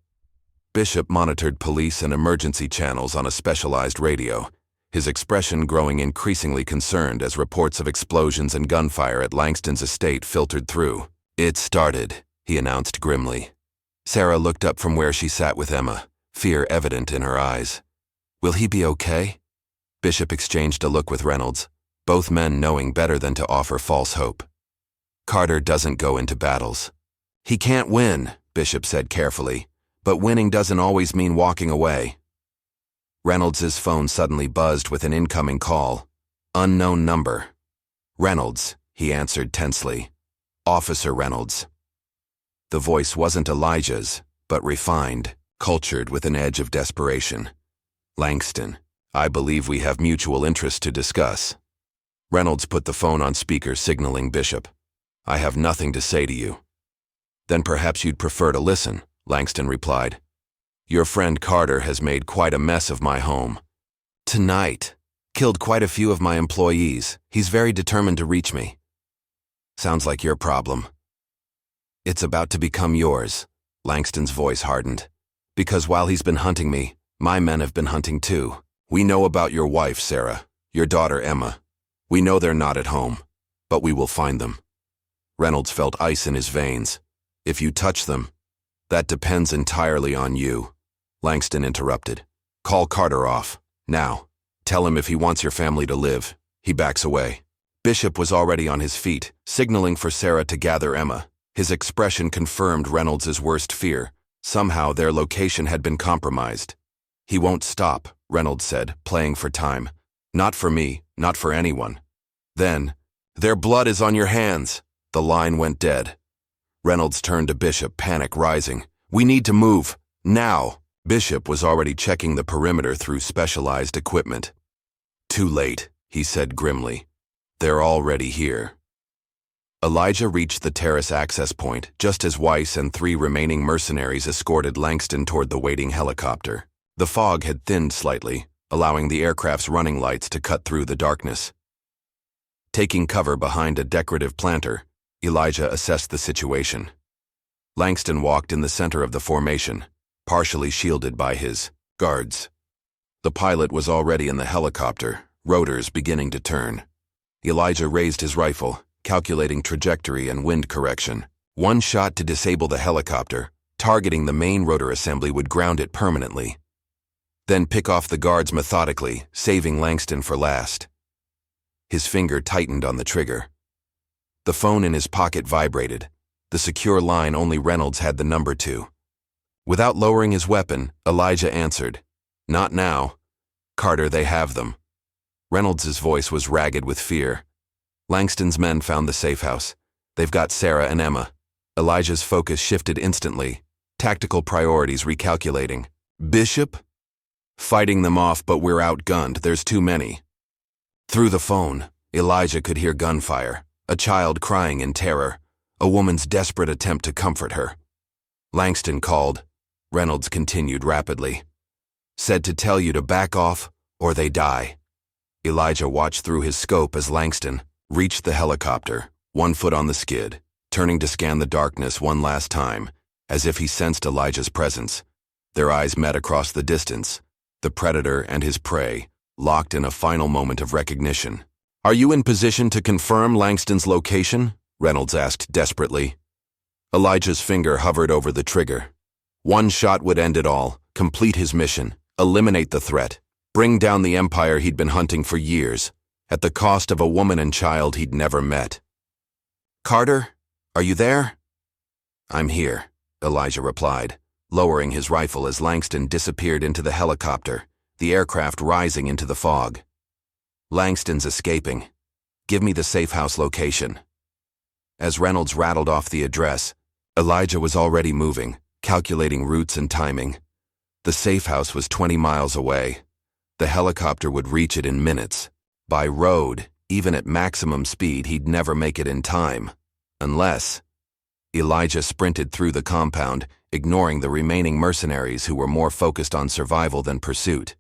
S1: Bishop monitored police and emergency channels on a specialized radio, his expression growing increasingly concerned as reports of explosions and gunfire at Langston's estate filtered through. "It started," he announced grimly. Sarah looked up from where she sat with Emma, fear evident in her eyes. "Will he be okay?" Bishop exchanged a look with Reynolds, both men knowing better than to offer false hope. "Carter doesn't go into battles." "He can't win," Bishop said carefully, "but winning doesn't always mean walking away." Reynolds' phone suddenly buzzed with an incoming call. Unknown number. "Reynolds," he answered tensely. "Officer Reynolds." The voice wasn't Elijah's, but refined, cultured with an edge of desperation. "Langston, I believe we have mutual interest to discuss." Reynolds put the phone on speaker, signaling Bishop. "I have nothing to say to you." "Then perhaps you'd prefer to listen," Langston replied. "Your friend Carter has made quite a mess of my home. Tonight. Killed quite a few of my employees. He's very determined to reach me." "Sounds like your problem." "It's about to become yours," Langston's voice hardened. "Because while he's been hunting me, my men have been hunting too. We know about your wife, Sarah, your daughter, Emma. We know they're not at home, but we will find them." Reynolds felt ice in his veins. "If you touch them, that depends entirely on you." Langston interrupted. "Call Carter off, now. Tell him if he wants your family to live, he backs away." Bishop was already on his feet, signaling for Sarah to gather Emma. His expression confirmed Reynolds' worst fear. Somehow their location had been compromised. "He won't stop," Reynolds said, playing for time. "Not for me, not for anyone." Then, "Their blood is on your hands." The line went dead. Reynolds turned to Bishop, panic rising. "We need to move, now." Bishop was already checking the perimeter through specialized equipment. "Too late," he said grimly. "They're already here." Elijah reached the terrace access point just as Weiss and 3 remaining mercenaries escorted Langston toward the waiting helicopter. The fog had thinned slightly, allowing the aircraft's running lights to cut through the darkness. Taking cover behind a decorative planter, Elijah assessed the situation. Langston walked in the center of the formation, partially shielded by his guards. The pilot was already in the helicopter, rotors beginning to turn. Elijah raised his rifle, calculating trajectory and wind correction. One shot to disable the helicopter, targeting the main rotor assembly, would ground it permanently. Then pick off the guards methodically, saving Langston for last. His finger tightened on the trigger. The phone in his pocket vibrated, the secure line only Reynolds had the number to. Without lowering his weapon, Elijah answered. "Not now. Carter, they have them." Reynolds' voice was ragged with fear. "Langston's men found the safe house. They've got Sarah and Emma." Elijah's focus shifted instantly, tactical priorities recalculating. "Bishop?" "Fighting them off, but we're outgunned. There's too many." Through the phone, Elijah could hear gunfire, a child crying in terror, a woman's desperate attempt to comfort her. Langston called. Reynolds continued rapidly. "Said to tell you to back off, or they die." Elijah watched through his scope as Langston reached the helicopter, 1 foot on the skid, turning to scan the darkness one last time, as if he sensed Elijah's presence. Their eyes met across the distance, the predator and his prey, locked in a final moment of recognition. "Are you in position to confirm Langston's location?" Reynolds asked desperately. Elijah's finger hovered over the trigger. One shot would end it all, complete his mission, eliminate the threat, bring down the empire he'd been hunting for years, at the cost of a woman and child he'd never met. "Carter, are you there?" "I'm here," Elijah replied, lowering his rifle as Langston disappeared into the helicopter, the aircraft rising into the fog. "Langston's escaping. Give me the safe house location." As Reynolds rattled off the address, Elijah was already moving, calculating routes and timing. The safe house was 20 miles away. The helicopter would reach it in minutes. By road, even at maximum speed, he'd never make it in time. Unless... Elijah sprinted through the compound, ignoring the remaining mercenaries who were more focused on survival than pursuit.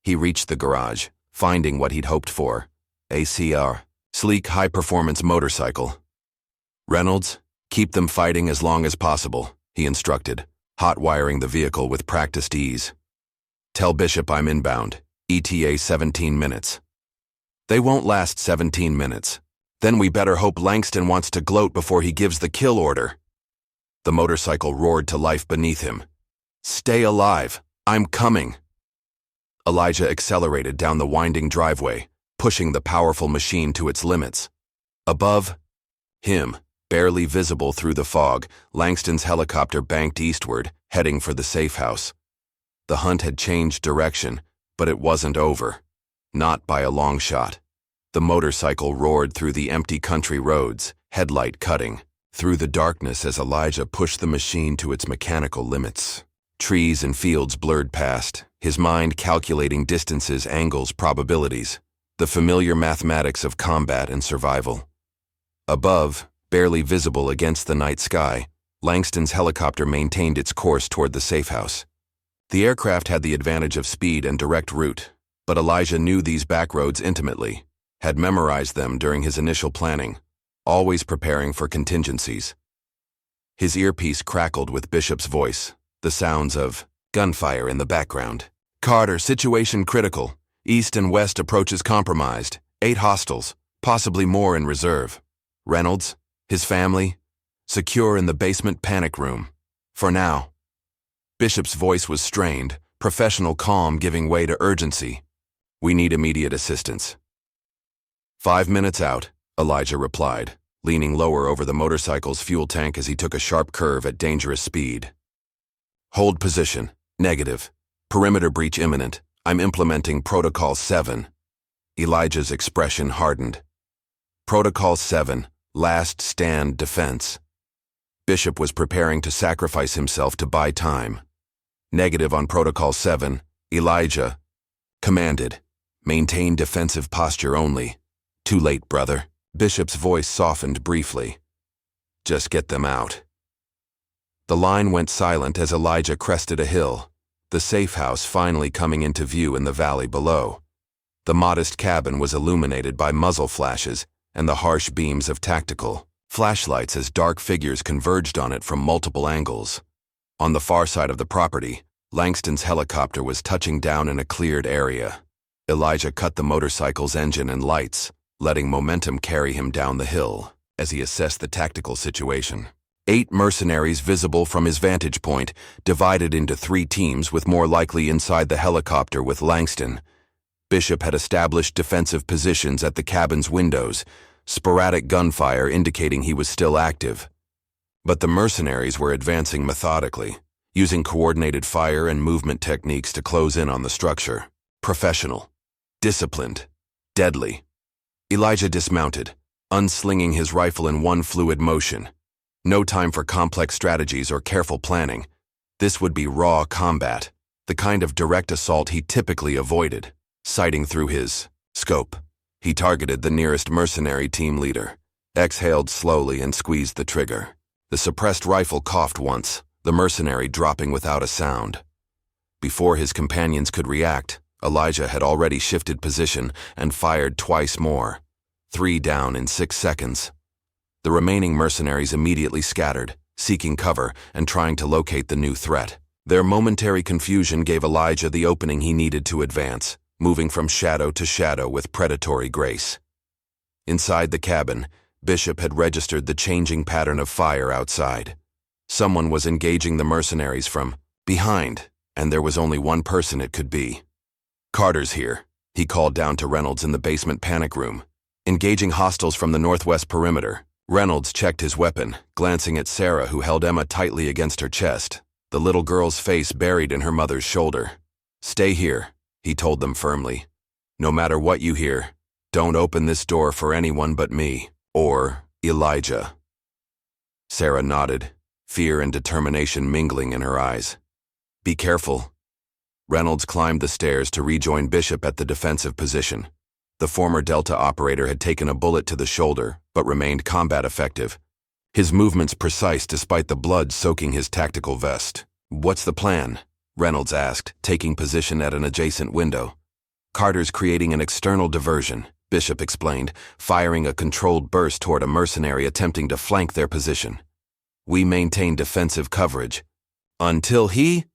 S1: He reached the garage, finding what he'd hoped for. A sleek, high-performance motorcycle. "Reynolds, keep them fighting as long as possible," he instructed, hot-wiring the vehicle with practiced ease. "Tell Bishop I'm inbound. ETA 17 minutes. They won't last 17 minutes. Then we better hope Langston wants to gloat before he gives the kill order." The motorcycle roared to life beneath him. "Stay alive. I'm coming." Elijah accelerated down the winding driveway, pushing the powerful machine to its limits. Above him, barely visible through the fog, Langston's helicopter banked eastward, heading for the safe house. The hunt had changed direction, but it wasn't over. Not by a long shot. The motorcycle roared through the empty country roads, headlight cutting, through the darkness as Elijah pushed the machine to its mechanical limits. Trees and fields blurred past, his mind calculating distances, angles, probabilities, the familiar mathematics of combat and survival. Above, barely visible against the night sky, Langston's helicopter maintained its course toward the safe house. The aircraft had the advantage of speed and direct route, but Elijah knew these back roads intimately, had memorized them during his initial planning, always preparing for contingencies. His earpiece crackled with Bishop's voice, the sounds of gunfire in the background. "Carter, situation critical. East and west approaches compromised. 8 hostiles, possibly more in reserve. Reynolds, his family, secure in the basement panic room. For now." Bishop's voice was strained, professional calm giving way to urgency. "We need immediate assistance." 5 minutes out, Elijah replied, leaning lower over the motorcycle's fuel tank as he took a sharp curve at dangerous speed. "Hold position. Negative. Perimeter breach imminent. I'm implementing Protocol 7. Elijah's expression hardened. Protocol 7, last stand defense. Bishop was preparing to sacrifice himself to buy time. Negative on Protocol 7, Elijah commanded, maintain defensive posture only. Too late, brother. Bishop's voice softened briefly. Just get them out. The line went silent as Elijah crested a hill, the safe house finally coming into view in the valley below. The modest cabin was illuminated by muzzle flashes and the harsh beams of tactical flashlights as dark figures converged on it from multiple angles. On the far side of the property, Langston's helicopter was touching down in a cleared area. Elijah cut the motorcycle's engine and lights, letting momentum carry him down the hill as he assessed the tactical situation. 8 mercenaries visible from his vantage point, divided into 3 teams with more likely inside the helicopter with Langston. Bishop had established defensive positions at the cabin's windows, sporadic gunfire indicating he was still active. But the mercenaries were advancing methodically, using coordinated fire and movement techniques to close in on the structure. Professional, disciplined, deadly. Elijah dismounted, unslinging his rifle in one fluid motion. No time for complex strategies or careful planning. This would be raw combat, the kind of direct assault he typically avoided. Sighting through his scope, he targeted the nearest mercenary team leader, exhaled slowly and squeezed the trigger. The suppressed rifle coughed once, the mercenary dropping without a sound. Before his companions could react, Elijah had already shifted position and fired twice more. 3 down in 6 seconds. The remaining mercenaries immediately scattered, seeking cover and trying to locate the new threat. Their momentary confusion gave Elijah the opening he needed to advance, moving from shadow to shadow with predatory grace. Inside the cabin, Bishop had registered the changing pattern of fire outside. Someone was engaging the mercenaries from behind, and there was only one person it could be. "Carter's here," he called down to Reynolds in the basement panic room. "Engaging hostiles from the northwest perimeter." Reynolds checked his weapon, glancing at Sarah, who held Emma tightly against her chest, the little girl's face buried in her mother's shoulder. "Stay here," he told them firmly. "No matter what you hear, don't open this door for anyone but me, or Elijah." Sarah nodded, fear and determination mingling in her eyes. "Be careful," Reynolds climbed the stairs to rejoin Bishop at the defensive position. The former Delta operator had taken a bullet to the shoulder, but remained combat effective. His movements precise despite the blood soaking his tactical vest. "What's the plan?" Reynolds asked, taking position at an adjacent window. "Carter's creating an external diversion," Bishop explained, firing a controlled burst toward a mercenary attempting to flank their position. "We maintain defensive coverage. Until he—"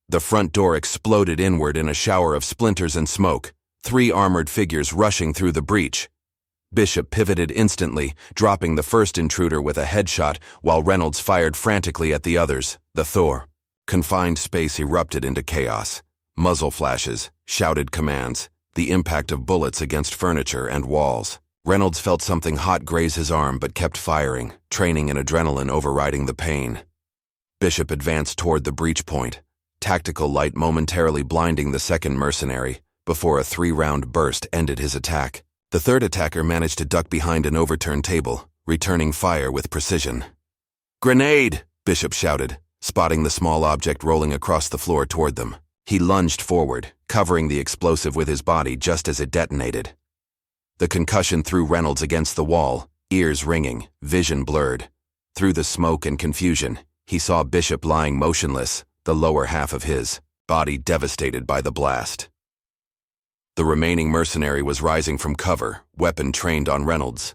S1: The front door exploded inward in a shower of splinters and smoke, 3 armored figures rushing through the breach. Bishop pivoted instantly, dropping the first intruder with a headshot while Reynolds fired frantically at the others. The Thor. Confined space erupted into chaos. Muzzle flashes, shouted commands, the impact of bullets against furniture and walls. Reynolds felt something hot graze his arm but kept firing, training and adrenaline overriding the pain. Bishop advanced toward the breach point, tactical light momentarily blinding the second mercenary, before a 3-round burst ended his attack. The third attacker managed to duck behind an overturned table, returning fire with precision. "Grenade!" Bishop shouted, spotting the small object rolling across the floor toward them. He lunged forward, covering the explosive with his body just as it detonated. The concussion threw Reynolds against the wall, ears ringing, vision blurred. Through the smoke and confusion, he saw Bishop lying motionless, the lower half of his body devastated by the blast. The remaining mercenary was rising from cover, weapon trained on Reynolds.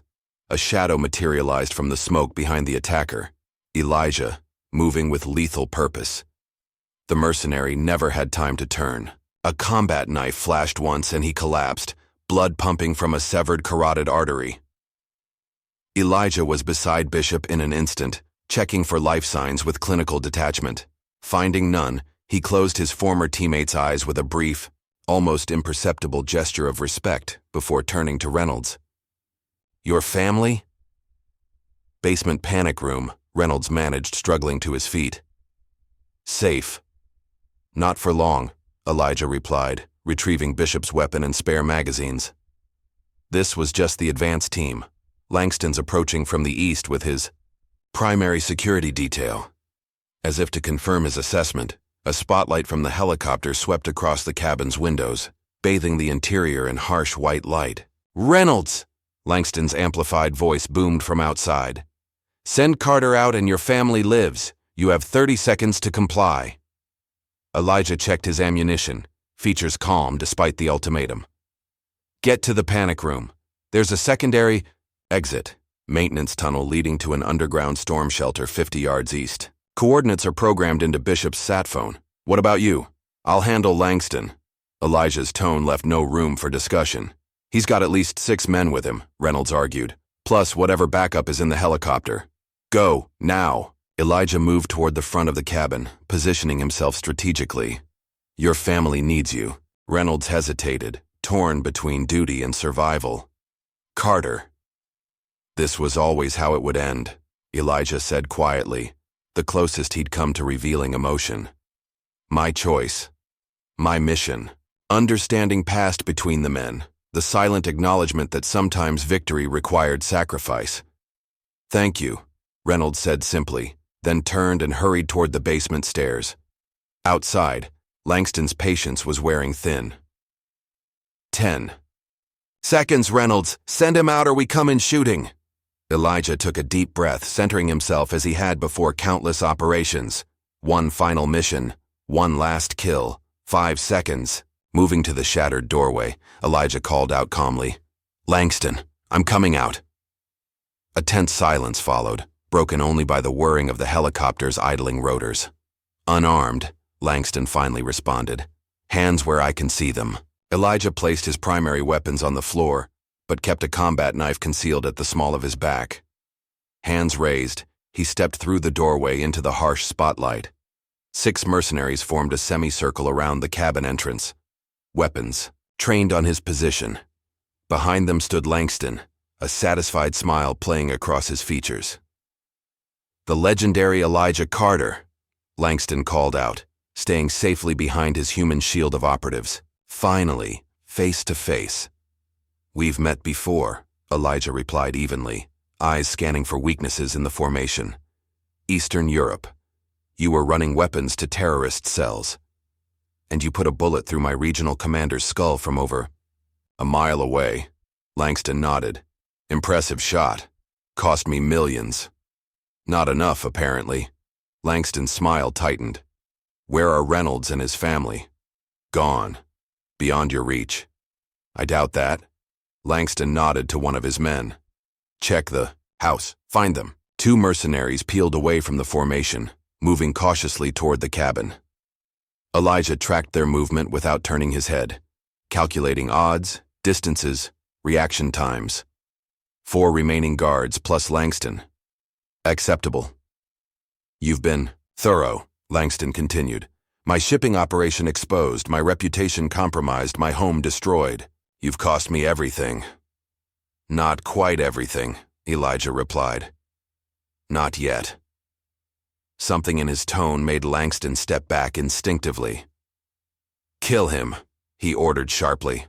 S1: A shadow materialized from the smoke behind the attacker. Elijah, moving with lethal purpose. The mercenary never had time to turn. A combat knife flashed once and he collapsed, blood pumping from a severed carotid artery. Elijah was beside Bishop in an instant, checking for life signs with clinical detachment. Finding none, he closed his former teammate's eyes with a brief, almost imperceptible gesture of respect before turning to Reynolds. "Your family?" "Basement panic room," Reynolds managed, struggling to his feet. "Safe." "Not for long," Elijah replied, retrieving Bishop's weapon and spare magazines. This was just the advance team. Langston's approaching from the east with his primary security detail. As if to confirm his assessment, a spotlight from the helicopter swept across the cabin's windows, bathing the interior in harsh white light. "Reynolds!" Langston's amplified voice boomed from outside. "Send Carter out and your family lives. You have 30 seconds to comply." Elijah checked his ammunition, features calm despite the ultimatum. "Get to the panic room. There's a secondary exit, maintenance tunnel leading to an underground storm shelter 50 yards east. Coordinates are programmed into Bishop's sat phone. What about you?" "I'll handle Langston." Elijah's tone left no room for discussion. "He's got at least 6 men with him," Reynolds argued, "plus whatever backup is in the helicopter. Go, now." Elijah moved toward the front of the cabin, positioning himself strategically. "Your family needs you." Reynolds hesitated, torn between duty and survival. "Carter." "This was always how it would end," Elijah said quietly, the closest he'd come to revealing emotion. "My choice. My mission." Understanding passed between the men, the silent acknowledgement that sometimes victory required sacrifice. "Thank you," Reynolds said simply, then turned and hurried toward the basement stairs. Outside, Langston's patience was wearing thin. 10 seconds, Reynolds. Send him out or we come in shooting. Elijah took a deep breath, centering himself as he had before countless operations. One final mission, one last kill, 5 seconds. Moving to the shattered doorway, Elijah called out calmly, "Langston, I'm coming out." A tense silence followed, broken only by the whirring of the helicopter's idling rotors. "Unarmed," Langston finally responded. "Hands where I can see them." Elijah placed his primary weapons on the floor, but kept a combat knife concealed at the small of his back. Hands raised, he stepped through the doorway into the harsh spotlight. 6 mercenaries formed a semicircle around the cabin entrance. Weapons, trained on his position. Behind them stood Langston, a satisfied smile playing across his features. "The legendary Elijah Carter," Langston called out, staying safely behind his human shield of operatives. Finally, face to face. "We've met before," Elijah replied evenly, eyes scanning for weaknesses in the formation. "Eastern Europe. You were running weapons to terrorist cells." And you put a bullet through my regional commander's skull from over a mile away. Langston nodded. Impressive shot. Cost me millions. Not enough, apparently. Langston's smile tightened. Where are Reynolds and his family? Gone. Beyond your reach. I doubt that. Langston nodded to one of his men. Check the house. Find them. Two mercenaries peeled away from the formation, moving cautiously toward the cabin. Elijah tracked their movement without turning his head, calculating odds, distances, reaction times. 4 remaining guards plus Langston. Acceptable. You've been thorough, Langston continued. My shipping operation exposed, my reputation compromised, my home destroyed. You've cost me everything. Not quite everything, Elijah replied. Not yet. Something in his tone made Langston step back instinctively. Kill him, he ordered sharply.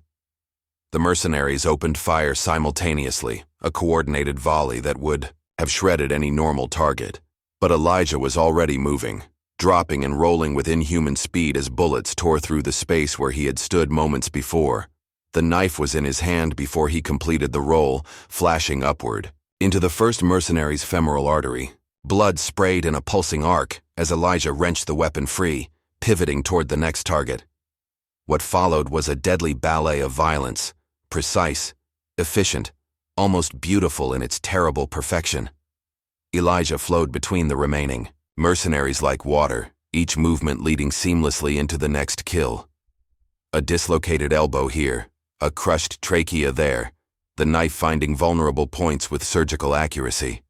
S1: The mercenaries opened fire simultaneously, a coordinated volley that would have shredded any normal target. But Elijah was already moving, dropping and rolling with inhuman speed as bullets tore through the space where he had stood moments before. The knife was in his hand before he completed the roll, flashing upward, into the first mercenary's femoral artery. Blood sprayed in a pulsing arc as Elijah wrenched the weapon free, pivoting toward the next target. What followed was a deadly ballet of violence, precise, efficient, almost beautiful in its terrible perfection. Elijah flowed between the remaining mercenaries like water, each movement leading seamlessly into the next kill. A dislocated elbow here, a crushed trachea there, the knife finding vulnerable points with surgical accuracy.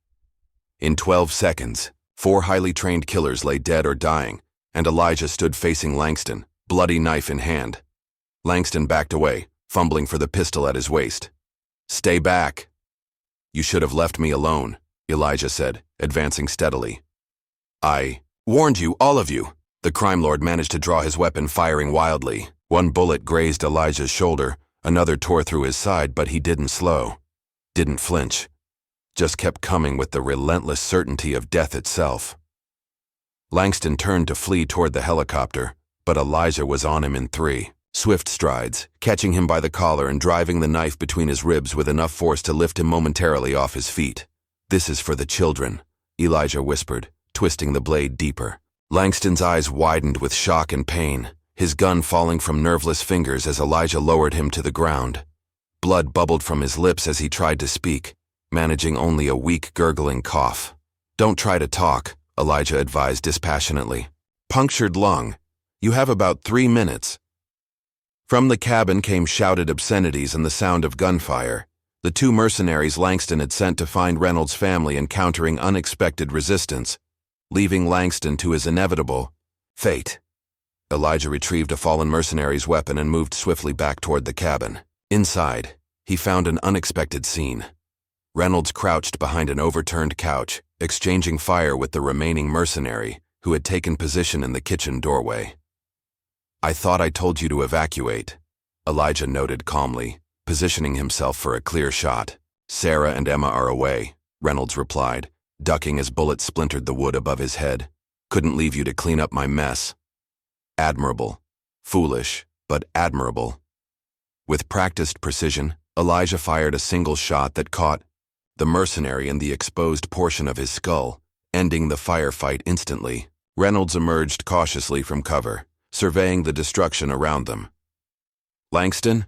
S1: In 12 seconds, 4 highly trained killers lay dead or dying, and Elijah stood facing Langston, bloody knife in hand. Langston backed away, fumbling for the pistol at his waist. Stay back. You should have left me alone, Elijah said, advancing steadily. I warned you, all of you. The crime lord managed to draw his weapon, firing wildly. One bullet grazed Elijah's shoulder, another tore through his side, but he didn't slow, didn't flinch. Just kept coming with the relentless certainty of death itself. Langston turned to flee toward the helicopter, but Elijah was on him in 3 swift strides, catching him by the collar and driving the knife between his ribs with enough force to lift him momentarily off his feet. This is for the children, Elijah whispered, twisting the blade deeper. Langston's eyes widened with shock and pain, his gun falling from nerveless fingers as Elijah lowered him to the ground. Blood bubbled from his lips as he tried to speak, managing only a weak, gurgling cough. Don't try to talk, Elijah advised dispassionately. Punctured lung. You have about 3 minutes. From the cabin came shouted obscenities and the sound of gunfire. The 2 mercenaries Langston had sent to find Reynolds' family encountering unexpected resistance, leaving Langston to his inevitable fate. Elijah retrieved a fallen mercenary's weapon and moved swiftly back toward the cabin. Inside, he found an unexpected scene. Reynolds crouched behind an overturned couch, exchanging fire with the remaining mercenary, who had taken position in the kitchen doorway. I thought I told you to evacuate, Elijah noted calmly, positioning himself for a clear shot. Sarah and Emma are away, Reynolds replied, ducking as bullets splintered the wood above his head. Couldn't leave you to clean up my mess. Admirable. Foolish, but admirable. With practiced precision, Elijah fired a single shot that caught the mercenary in the exposed portion of his skull, ending the firefight instantly. Reynolds emerged cautiously from cover, surveying the destruction around them. Langston?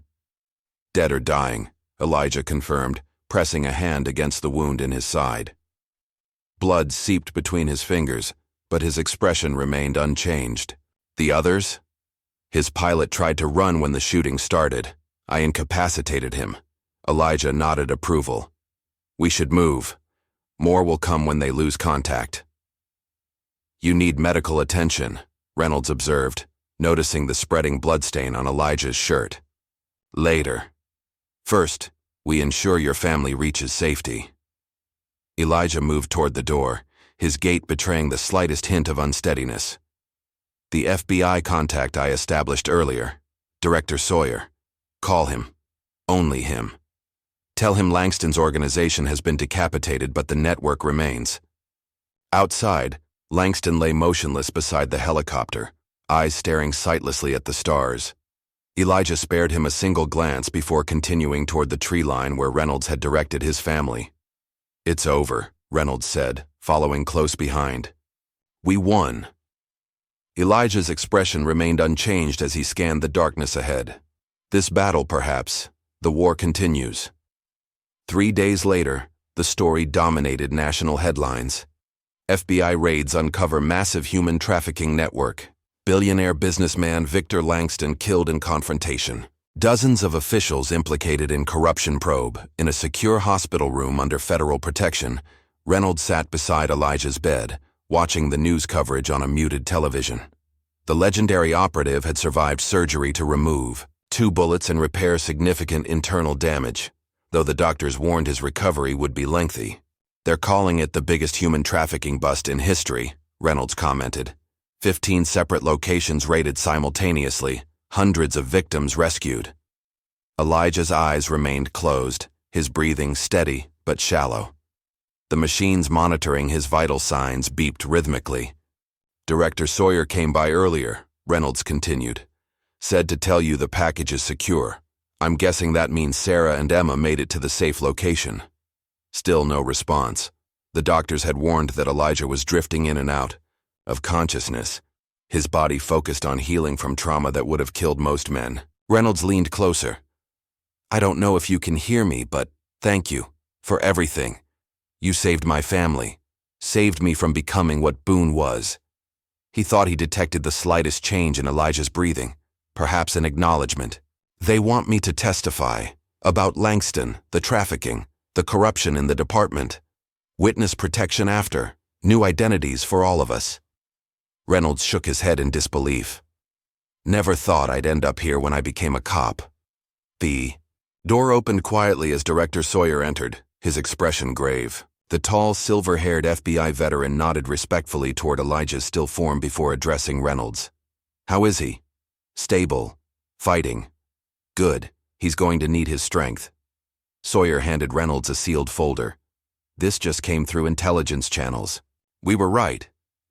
S1: Dead or dying, Elijah confirmed, pressing a hand against the wound in his side. Blood seeped between his fingers, but his expression remained unchanged. The others? His pilot tried to run when the shooting started. I incapacitated him. Elijah nodded approval. We should move. More will come when they lose contact. You need medical attention, Reynolds observed, noticing the spreading bloodstain on Elijah's shirt. Later. First, we ensure your family reaches safety. Elijah moved toward the door, his gait betraying the slightest hint of unsteadiness. The FBI contact I established earlier, Director Sawyer. Call him. Only him. Tell him Langston's organization has been decapitated, but the network remains. Outside, Langston lay motionless beside the helicopter, eyes staring sightlessly at the stars. Elijah spared him a single glance before continuing toward the tree line where Reynolds had directed his family. "It's over," Reynolds said, following close behind. "We won." Elijah's expression remained unchanged as he scanned the darkness ahead. This battle, perhaps, the war continues. 3 days later, the story dominated national headlines. FBI raids uncover massive human trafficking network. Billionaire businessman Victor Langston killed in confrontation. Dozens of officials implicated in corruption probe. In a secure hospital room under federal protection, Reynolds sat beside Elijah's bed, watching the news coverage on a muted television. The legendary operative had survived surgery to remove 2 bullets and repair significant internal damage, though the doctors warned his recovery would be lengthy. "They're calling it the biggest human trafficking bust in history," Reynolds commented. 15 separate locations raided simultaneously, hundreds of victims rescued. Elijah's eyes remained closed, his breathing steady but shallow. The machines monitoring his vital signs beeped rhythmically. "Director Sawyer came by earlier," Reynolds continued. "Said to tell you the package is secure. I'm guessing that means Sarah and Emma made it to the safe location." Still no response. The doctors had warned that Elijah was drifting in and out of consciousness, his body focused on healing from trauma that would have killed most men. Reynolds leaned closer. "I don't know if you can hear me, but thank you for everything. You saved my family, saved me from becoming what Boone was." He thought he detected the slightest change in Elijah's breathing, perhaps an acknowledgement. "They want me to testify about Langston, the trafficking, the corruption in the department, witness protection after, new identities for all of us." Reynolds shook his head in disbelief. "Never thought I'd end up here when I became a cop." The door opened quietly as Director Sawyer entered, his expression grave. The tall, silver-haired FBI veteran nodded respectfully toward Elijah's still form before addressing Reynolds. "How is he?" "Stable. Fighting." "Good. He's going to need his strength." Sawyer handed Reynolds a sealed folder. "This just came through intelligence channels. We were right.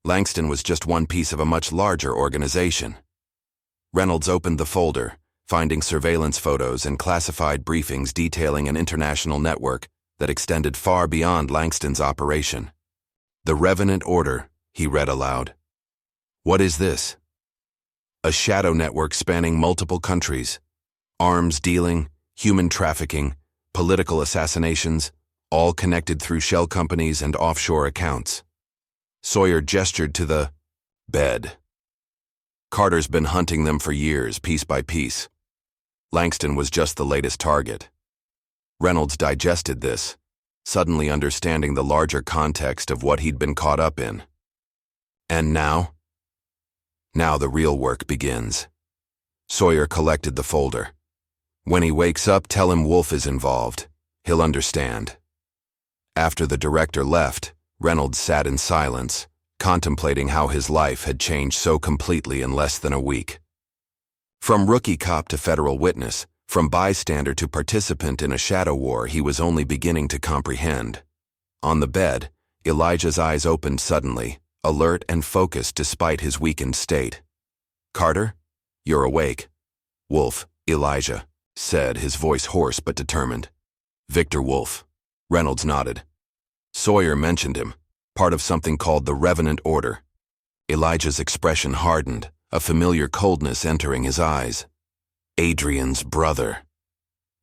S1: Langston was just one piece of a much larger organization." Reynolds opened the folder, finding surveillance photos and classified briefings detailing an international network that extended far beyond Langston's operation. "The Revenant Order," he read aloud. "What is this?" "A shadow network spanning multiple countries. Arms dealing, human trafficking, political assassinations, all connected through shell companies and offshore accounts." Sawyer gestured to the bed. "Carter's been hunting them for years, piece by piece. Langston was just the latest target." Reynolds digested this, suddenly understanding the larger context of what he'd been caught up in. "And now?" "Now the real work begins." Sawyer collected the folder. "When he wakes up, tell him Wolf is involved. He'll understand." After the director left, Reynolds sat in silence, contemplating how his life had changed so completely in less than a week. From rookie cop to federal witness, from bystander to participant in a shadow war he was only beginning to comprehend. On the bed, Elijah's eyes opened suddenly, alert and focused despite his weakened state. "Carter, you're awake." "Wolf," Elijah said, his voice hoarse but determined. "Victor Wolf." Reynolds nodded. Sawyer mentioned him, part of something called the Revenant Order. Elijah's expression hardened, a familiar coldness entering his eyes. Adrian's brother.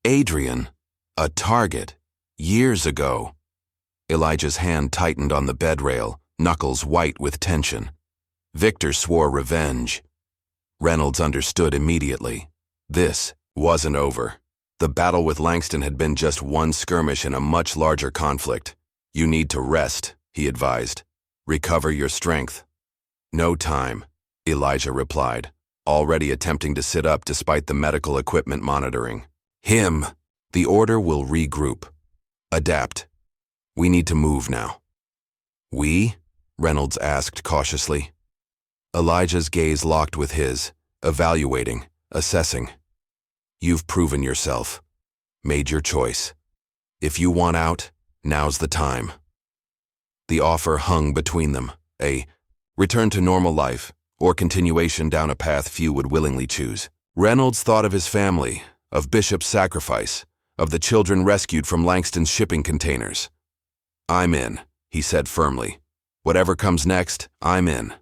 S1: Adrian, a target, years ago. Elijah's hand tightened on the bed rail, knuckles white with tension. Victor swore revenge. Reynolds understood immediately. This wasn't over. The battle with Langston had been just one skirmish in a much larger conflict. "You need to rest," he advised. "Recover your strength." "No time," Elijah replied, already attempting to sit up despite the medical equipment monitoring. "Him. The order will regroup. Adapt. We need to move now." "We?" Reynolds asked cautiously. Elijah's gaze locked with his, evaluating, assessing. "You've proven yourself. Made your choice. If you want out, now's the time." The offer hung between them, a return to normal life or continuation down a path few would willingly choose. Reynolds thought of his family, of Bishop's sacrifice, of the children rescued from Langston's shipping containers. "I'm in," he said firmly. "Whatever comes next, I'm in."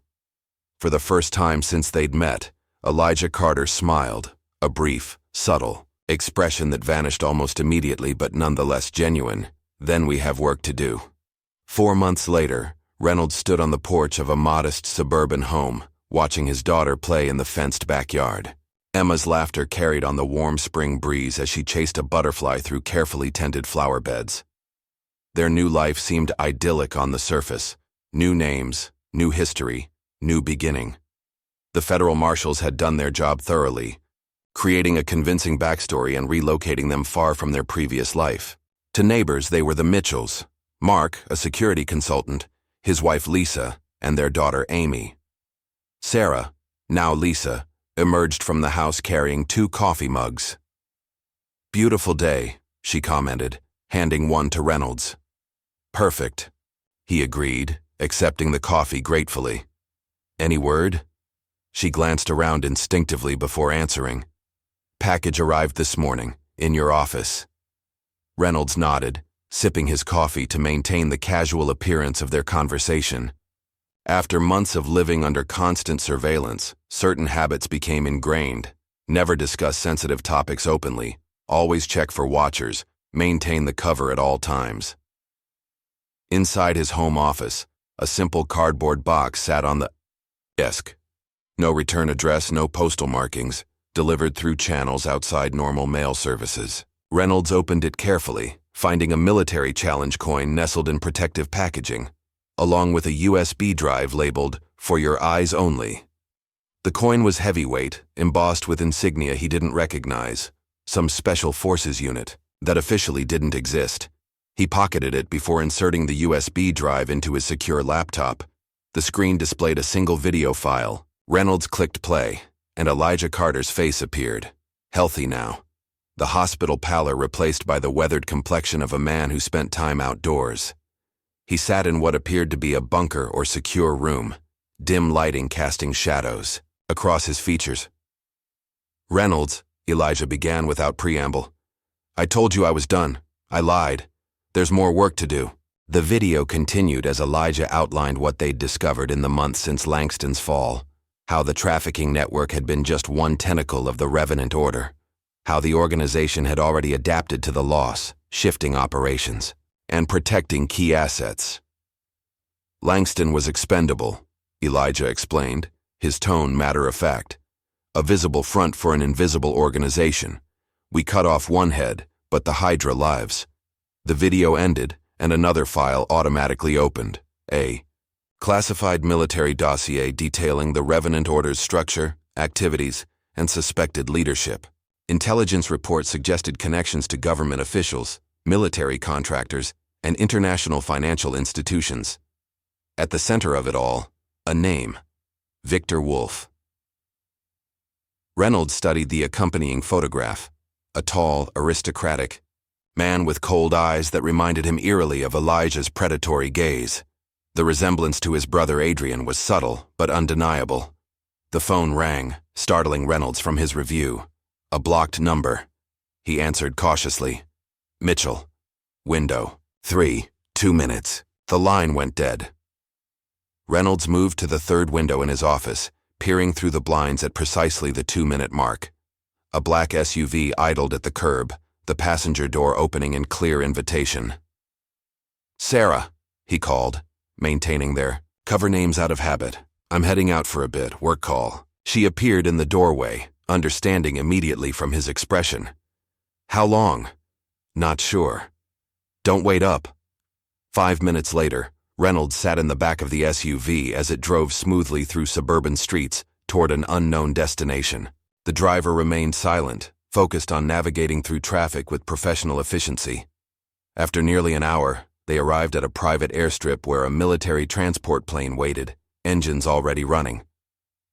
S1: For the first time since they'd met, Elijah Carter smiled, a brief, subtle expression that vanished almost immediately but nonetheless genuine. "Then we have work to do." 4 months later, Reynolds stood on the porch of a modest suburban home, watching his daughter play in the fenced backyard. Emma's laughter carried on the warm spring breeze as she chased a butterfly through carefully tended flower beds. Their new life seemed idyllic on the surface. New names, new history, new beginning. The federal marshals had done their job thoroughly, creating a convincing backstory and relocating them far from their previous life. To neighbors, they were the Mitchells: Mark, a security consultant, his wife Lisa, and their daughter Amy. Sarah, now Lisa, emerged from the house carrying 2 coffee mugs. "Beautiful day," she commented, handing one to Reynolds. "Perfect," he agreed, accepting the coffee gratefully. "Any word?" She glanced around instinctively before answering. "Package arrived this morning, in your office." Reynolds nodded, sipping his coffee to maintain the casual appearance of their conversation. After months of living under constant surveillance, certain habits became ingrained. Never discuss sensitive topics openly, always check for watchers, maintain the cover at all times. Inside his home office, a simple cardboard box sat on the desk. No return address, no postal markings, delivered through channels outside normal mail services. Reynolds opened it carefully, finding a military challenge coin nestled in protective packaging, along with a USB drive labeled, "For your eyes only." The coin was heavyweight, embossed with insignia he didn't recognize, some special forces unit that officially didn't exist. He pocketed it before inserting the USB drive into his secure laptop. The screen displayed a single video file. Reynolds clicked play, and Elijah Carter's face appeared, healthy now. The hospital pallor replaced by the weathered complexion of a man who spent time outdoors. He sat in what appeared to be a bunker or secure room, dim lighting casting shadows across his features. "Reynolds," Elijah began without preamble. "I told you I was done. I lied. There's more work to do." The video continued as Elijah outlined what they'd discovered in the months since Langston's fall, how the trafficking network had been just one tentacle of the Revenant Order, how the organization had already adapted to the loss, shifting operations, and protecting key assets. "Langston was expendable," Elijah explained, his tone matter-of-fact. "A visible front for an invisible organization. We cut off one head, but the Hydra lives." The video ended, and another file automatically opened, a classified military dossier detailing the Revenant Order's structure, activities, and suspected leadership. Intelligence reports suggested connections to government officials, military contractors, and international financial institutions. At the center of it all, a name: Victor Wolf. Reynolds studied the accompanying photograph, a tall, aristocratic man with cold eyes that reminded him eerily of Elijah's predatory gaze. The resemblance to his brother Adrian was subtle but undeniable. The phone rang, startling Reynolds from his review. A blocked number. He answered cautiously. "Mitchell. Window. 3, 2 minutes." The line went dead. Reynolds moved to the third window in his office, peering through the blinds at precisely the 2-minute mark. A black SUV idled at the curb, the passenger door opening in clear invitation. "Sarah," he called, maintaining their cover names out of habit. "I'm heading out for a bit, work call." She appeared in the doorway, understanding immediately from his expression. "How long?" "Not sure." "Don't wait up." 5 minutes later, Reynolds sat in the back of the SUV as it drove smoothly through suburban streets toward an unknown destination. The driver remained silent, focused on navigating through traffic with professional efficiency. After nearly an hour, they arrived at a private airstrip where a military transport plane waited, engines already running.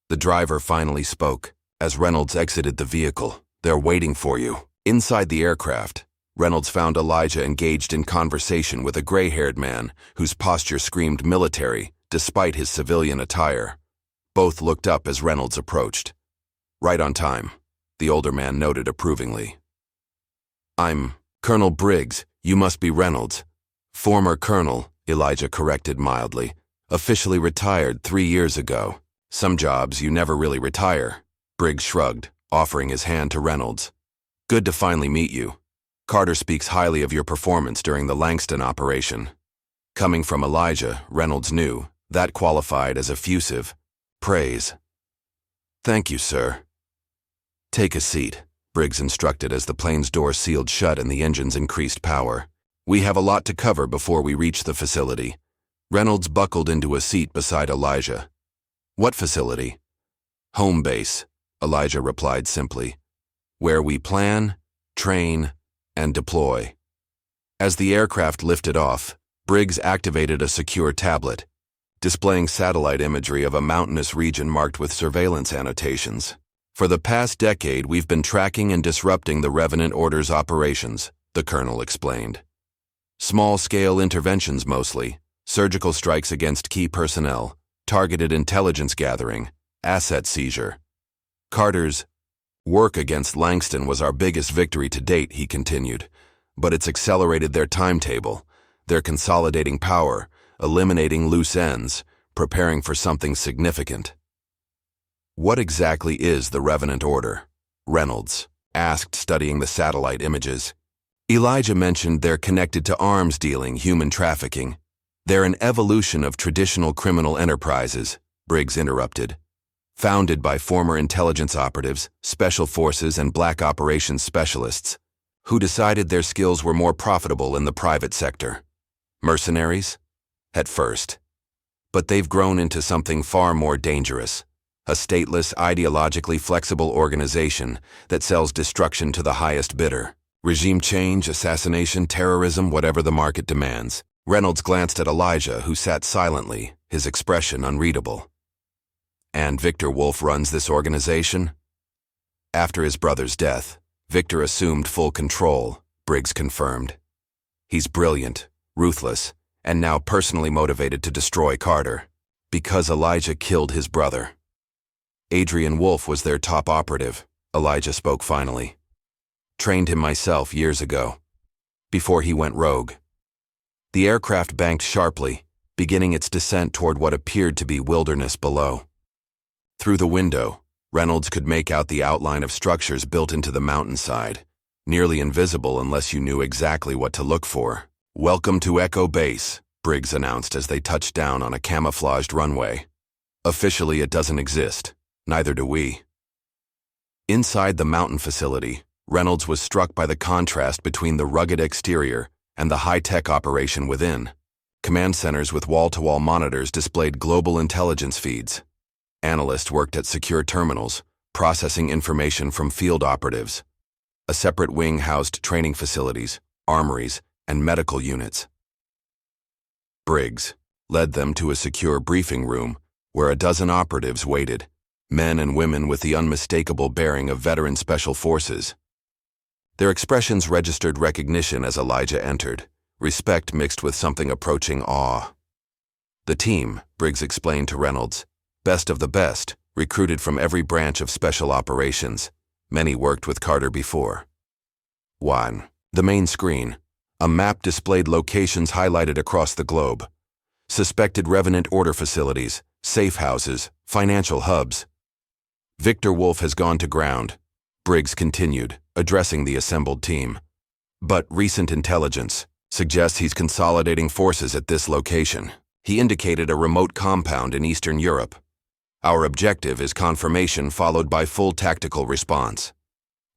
S1: The driver finally spoke. As Reynolds exited the vehicle, "They're waiting for you." Inside the aircraft, Reynolds found Elijah engaged in conversation with a gray-haired man whose posture screamed military despite his civilian attire. Both looked up as Reynolds approached. "Right on time," the older man noted approvingly. "I'm Colonel Briggs. You must be Reynolds." "Former colonel," Elijah corrected mildly. "Officially retired 3 years ago. Some jobs you never really retire." Briggs shrugged, offering his hand to Reynolds. "Good to finally meet you. Carter speaks highly of your performance during the Langston operation." Coming from Elijah, Reynolds knew that qualified as effusive praise. "Thank you, sir." "Take a seat," Briggs instructed as the plane's door sealed shut and the engines increased power. "We have a lot to cover before we reach the facility." Reynolds buckled into a seat beside Elijah. "What facility?" "Home base," Elijah replied simply. "Where we plan, train, and deploy." As the aircraft lifted off, Briggs activated a secure tablet, displaying satellite imagery of a mountainous region marked with surveillance annotations. "For the past decade, we've been tracking and disrupting the Revenant Order's operations," the colonel explained. "Small-scale interventions mostly, surgical strikes against key personnel, targeted intelligence gathering, asset seizure. Carter's work against Langston was our biggest victory to date," he continued, "but it's accelerated their timetable. They're consolidating power, eliminating loose ends, preparing for something significant." "What exactly is the Revenant Order?" Reynolds asked, studying the satellite images. Elijah mentioned they're connected to arms dealing, human trafficking. "They're an evolution of traditional criminal enterprises," Briggs interrupted. "Founded by former intelligence operatives, special forces, and black operations specialists, who decided their skills were more profitable in the private sector. Mercenaries? At first. But they've grown into something far more dangerous. A stateless, ideologically flexible organization that sells destruction to the highest bidder. Regime change, assassination, terrorism, whatever the market demands." Reynolds glanced at Elijah, who sat silently, his expression unreadable. "And Victor Wolf runs this organization?" "After his brother's death, Victor assumed full control," Briggs confirmed. "He's brilliant, ruthless, and now personally motivated to destroy Carter, because Elijah killed his brother." "Adrian Wolf was their top operative," Elijah spoke finally. "Trained him myself years ago, before he went rogue." The aircraft banked sharply, beginning its descent toward what appeared to be wilderness below. Through the window, Reynolds could make out the outline of structures built into the mountainside, nearly invisible unless you knew exactly what to look for. "Welcome to Echo Base," Briggs announced as they touched down on a camouflaged runway. "Officially, it doesn't exist. Neither do we." Inside the mountain facility, Reynolds was struck by the contrast between the rugged exterior and the high-tech operation within. Command centers with wall-to-wall monitors displayed global intelligence feeds. Analysts worked at secure terminals, processing information from field operatives. A separate wing housed training facilities, armories, and medical units. Briggs led them to a secure briefing room where a dozen operatives waited, men and women with the unmistakable bearing of veteran special forces. Their expressions registered recognition as Elijah entered, respect mixed with something approaching awe. "The team," Briggs explained to Reynolds, "best of the best, recruited from every branch of special operations. Many worked with Carter before." 1. The main screen. A map displayed locations highlighted across the globe. Suspected Revenant Order facilities, safe houses, financial hubs. "Victor Wolf has gone to ground," Briggs continued, addressing the assembled team. "But recent intelligence suggests he's consolidating forces at this location." He indicated a remote compound in Eastern Europe. "Our objective is confirmation followed by full tactical response."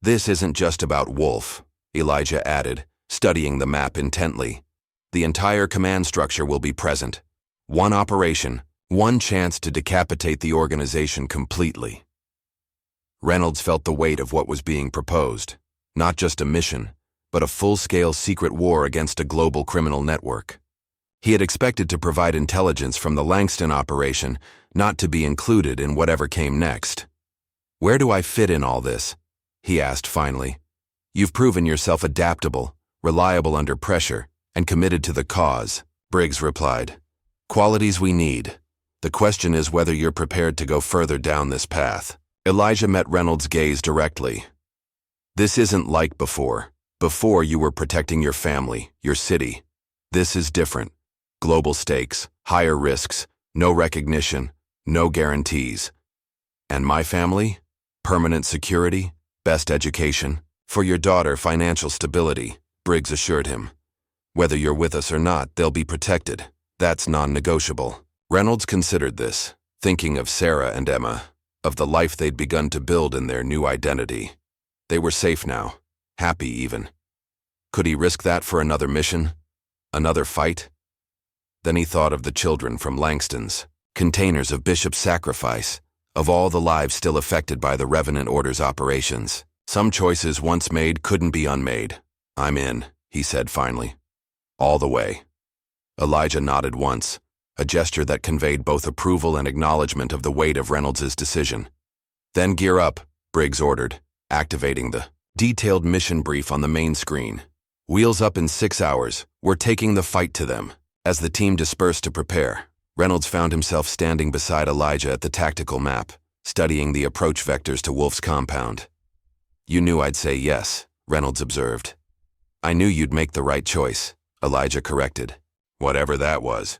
S1: "This isn't just about Wolf," Elijah added, studying the map intently. "The entire command structure will be present. One operation, one chance to decapitate the organization completely." Reynolds felt the weight of what was being proposed. Not just a mission, but a full-scale secret war against a global criminal network. He had expected to provide intelligence from the Langston operation, not to be included in whatever came next. "Where do I fit in all this?" he asked finally. "You've proven yourself adaptable, reliable under pressure, and committed to the cause," Briggs replied. "Qualities we need. The question is whether you're prepared to go further down this path. Elijah met Reynolds' gaze directly. This isn't like before. Before you were protecting your family, your city. This is different. Global stakes, higher risks, no recognition, no guarantees. And my family? Permanent security, best education. For your daughter, financial stability, Briggs assured him. Whether you're with us or not, they'll be protected. That's non-negotiable. Reynolds considered this, thinking of Sarah and Emma, of the life they'd begun to build in their new identity. They were safe now, happy even. Could he risk that for another mission? Another fight? Then he thought of the children from Langston's, containers of Bishop's sacrifice, of all the lives still affected by the Revenant Order's operations. Some choices once made couldn't be unmade. I'm in, he said finally. All the way. Elijah nodded once, a gesture that conveyed both approval and acknowledgement of the weight of Reynolds' decision. Then gear up, Briggs ordered, activating the detailed mission brief on the main screen. Wheels up in 6 hours. We're taking the fight to them. As the team dispersed to prepare, Reynolds found himself standing beside Elijah at the tactical map, studying the approach vectors to Wolf's compound. You knew I'd say yes, Reynolds observed. I knew you'd make the right choice, Elijah corrected. Whatever that was.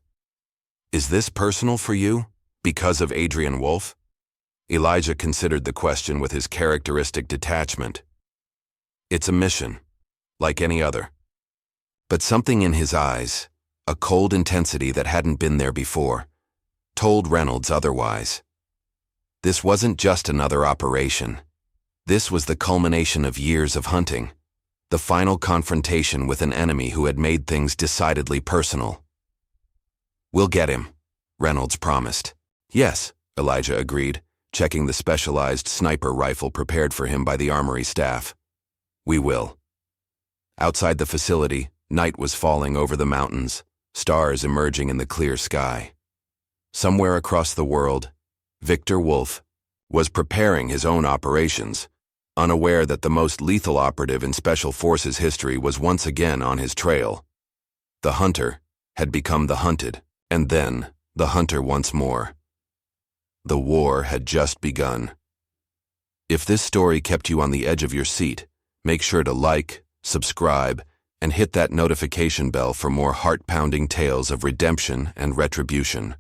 S1: Is this personal for you? Because of Adrian Wolf? Elijah considered the question with his characteristic detachment. It's a mission, like any other. But something in his eyes, a cold intensity that hadn't been there before, told Reynolds otherwise. This wasn't just another operation. This was the culmination of years of hunting, the final confrontation with an enemy who had made things decidedly personal. We'll get him, Reynolds promised. Yes, Elijah agreed, checking the specialized sniper rifle prepared for him by the armory staff. We will. Outside the facility, night was falling over the mountains, stars emerging in the clear sky. Somewhere across the world, Victor Wolf was preparing his own operations, unaware that the most lethal operative in Special Forces history was once again on his trail. The hunter had become the hunted, and then the hunter once more. The war had just begun. If this story kept you on the edge of your seat, make sure to like, subscribe, and hit that notification bell for more heart-pounding tales of redemption and retribution.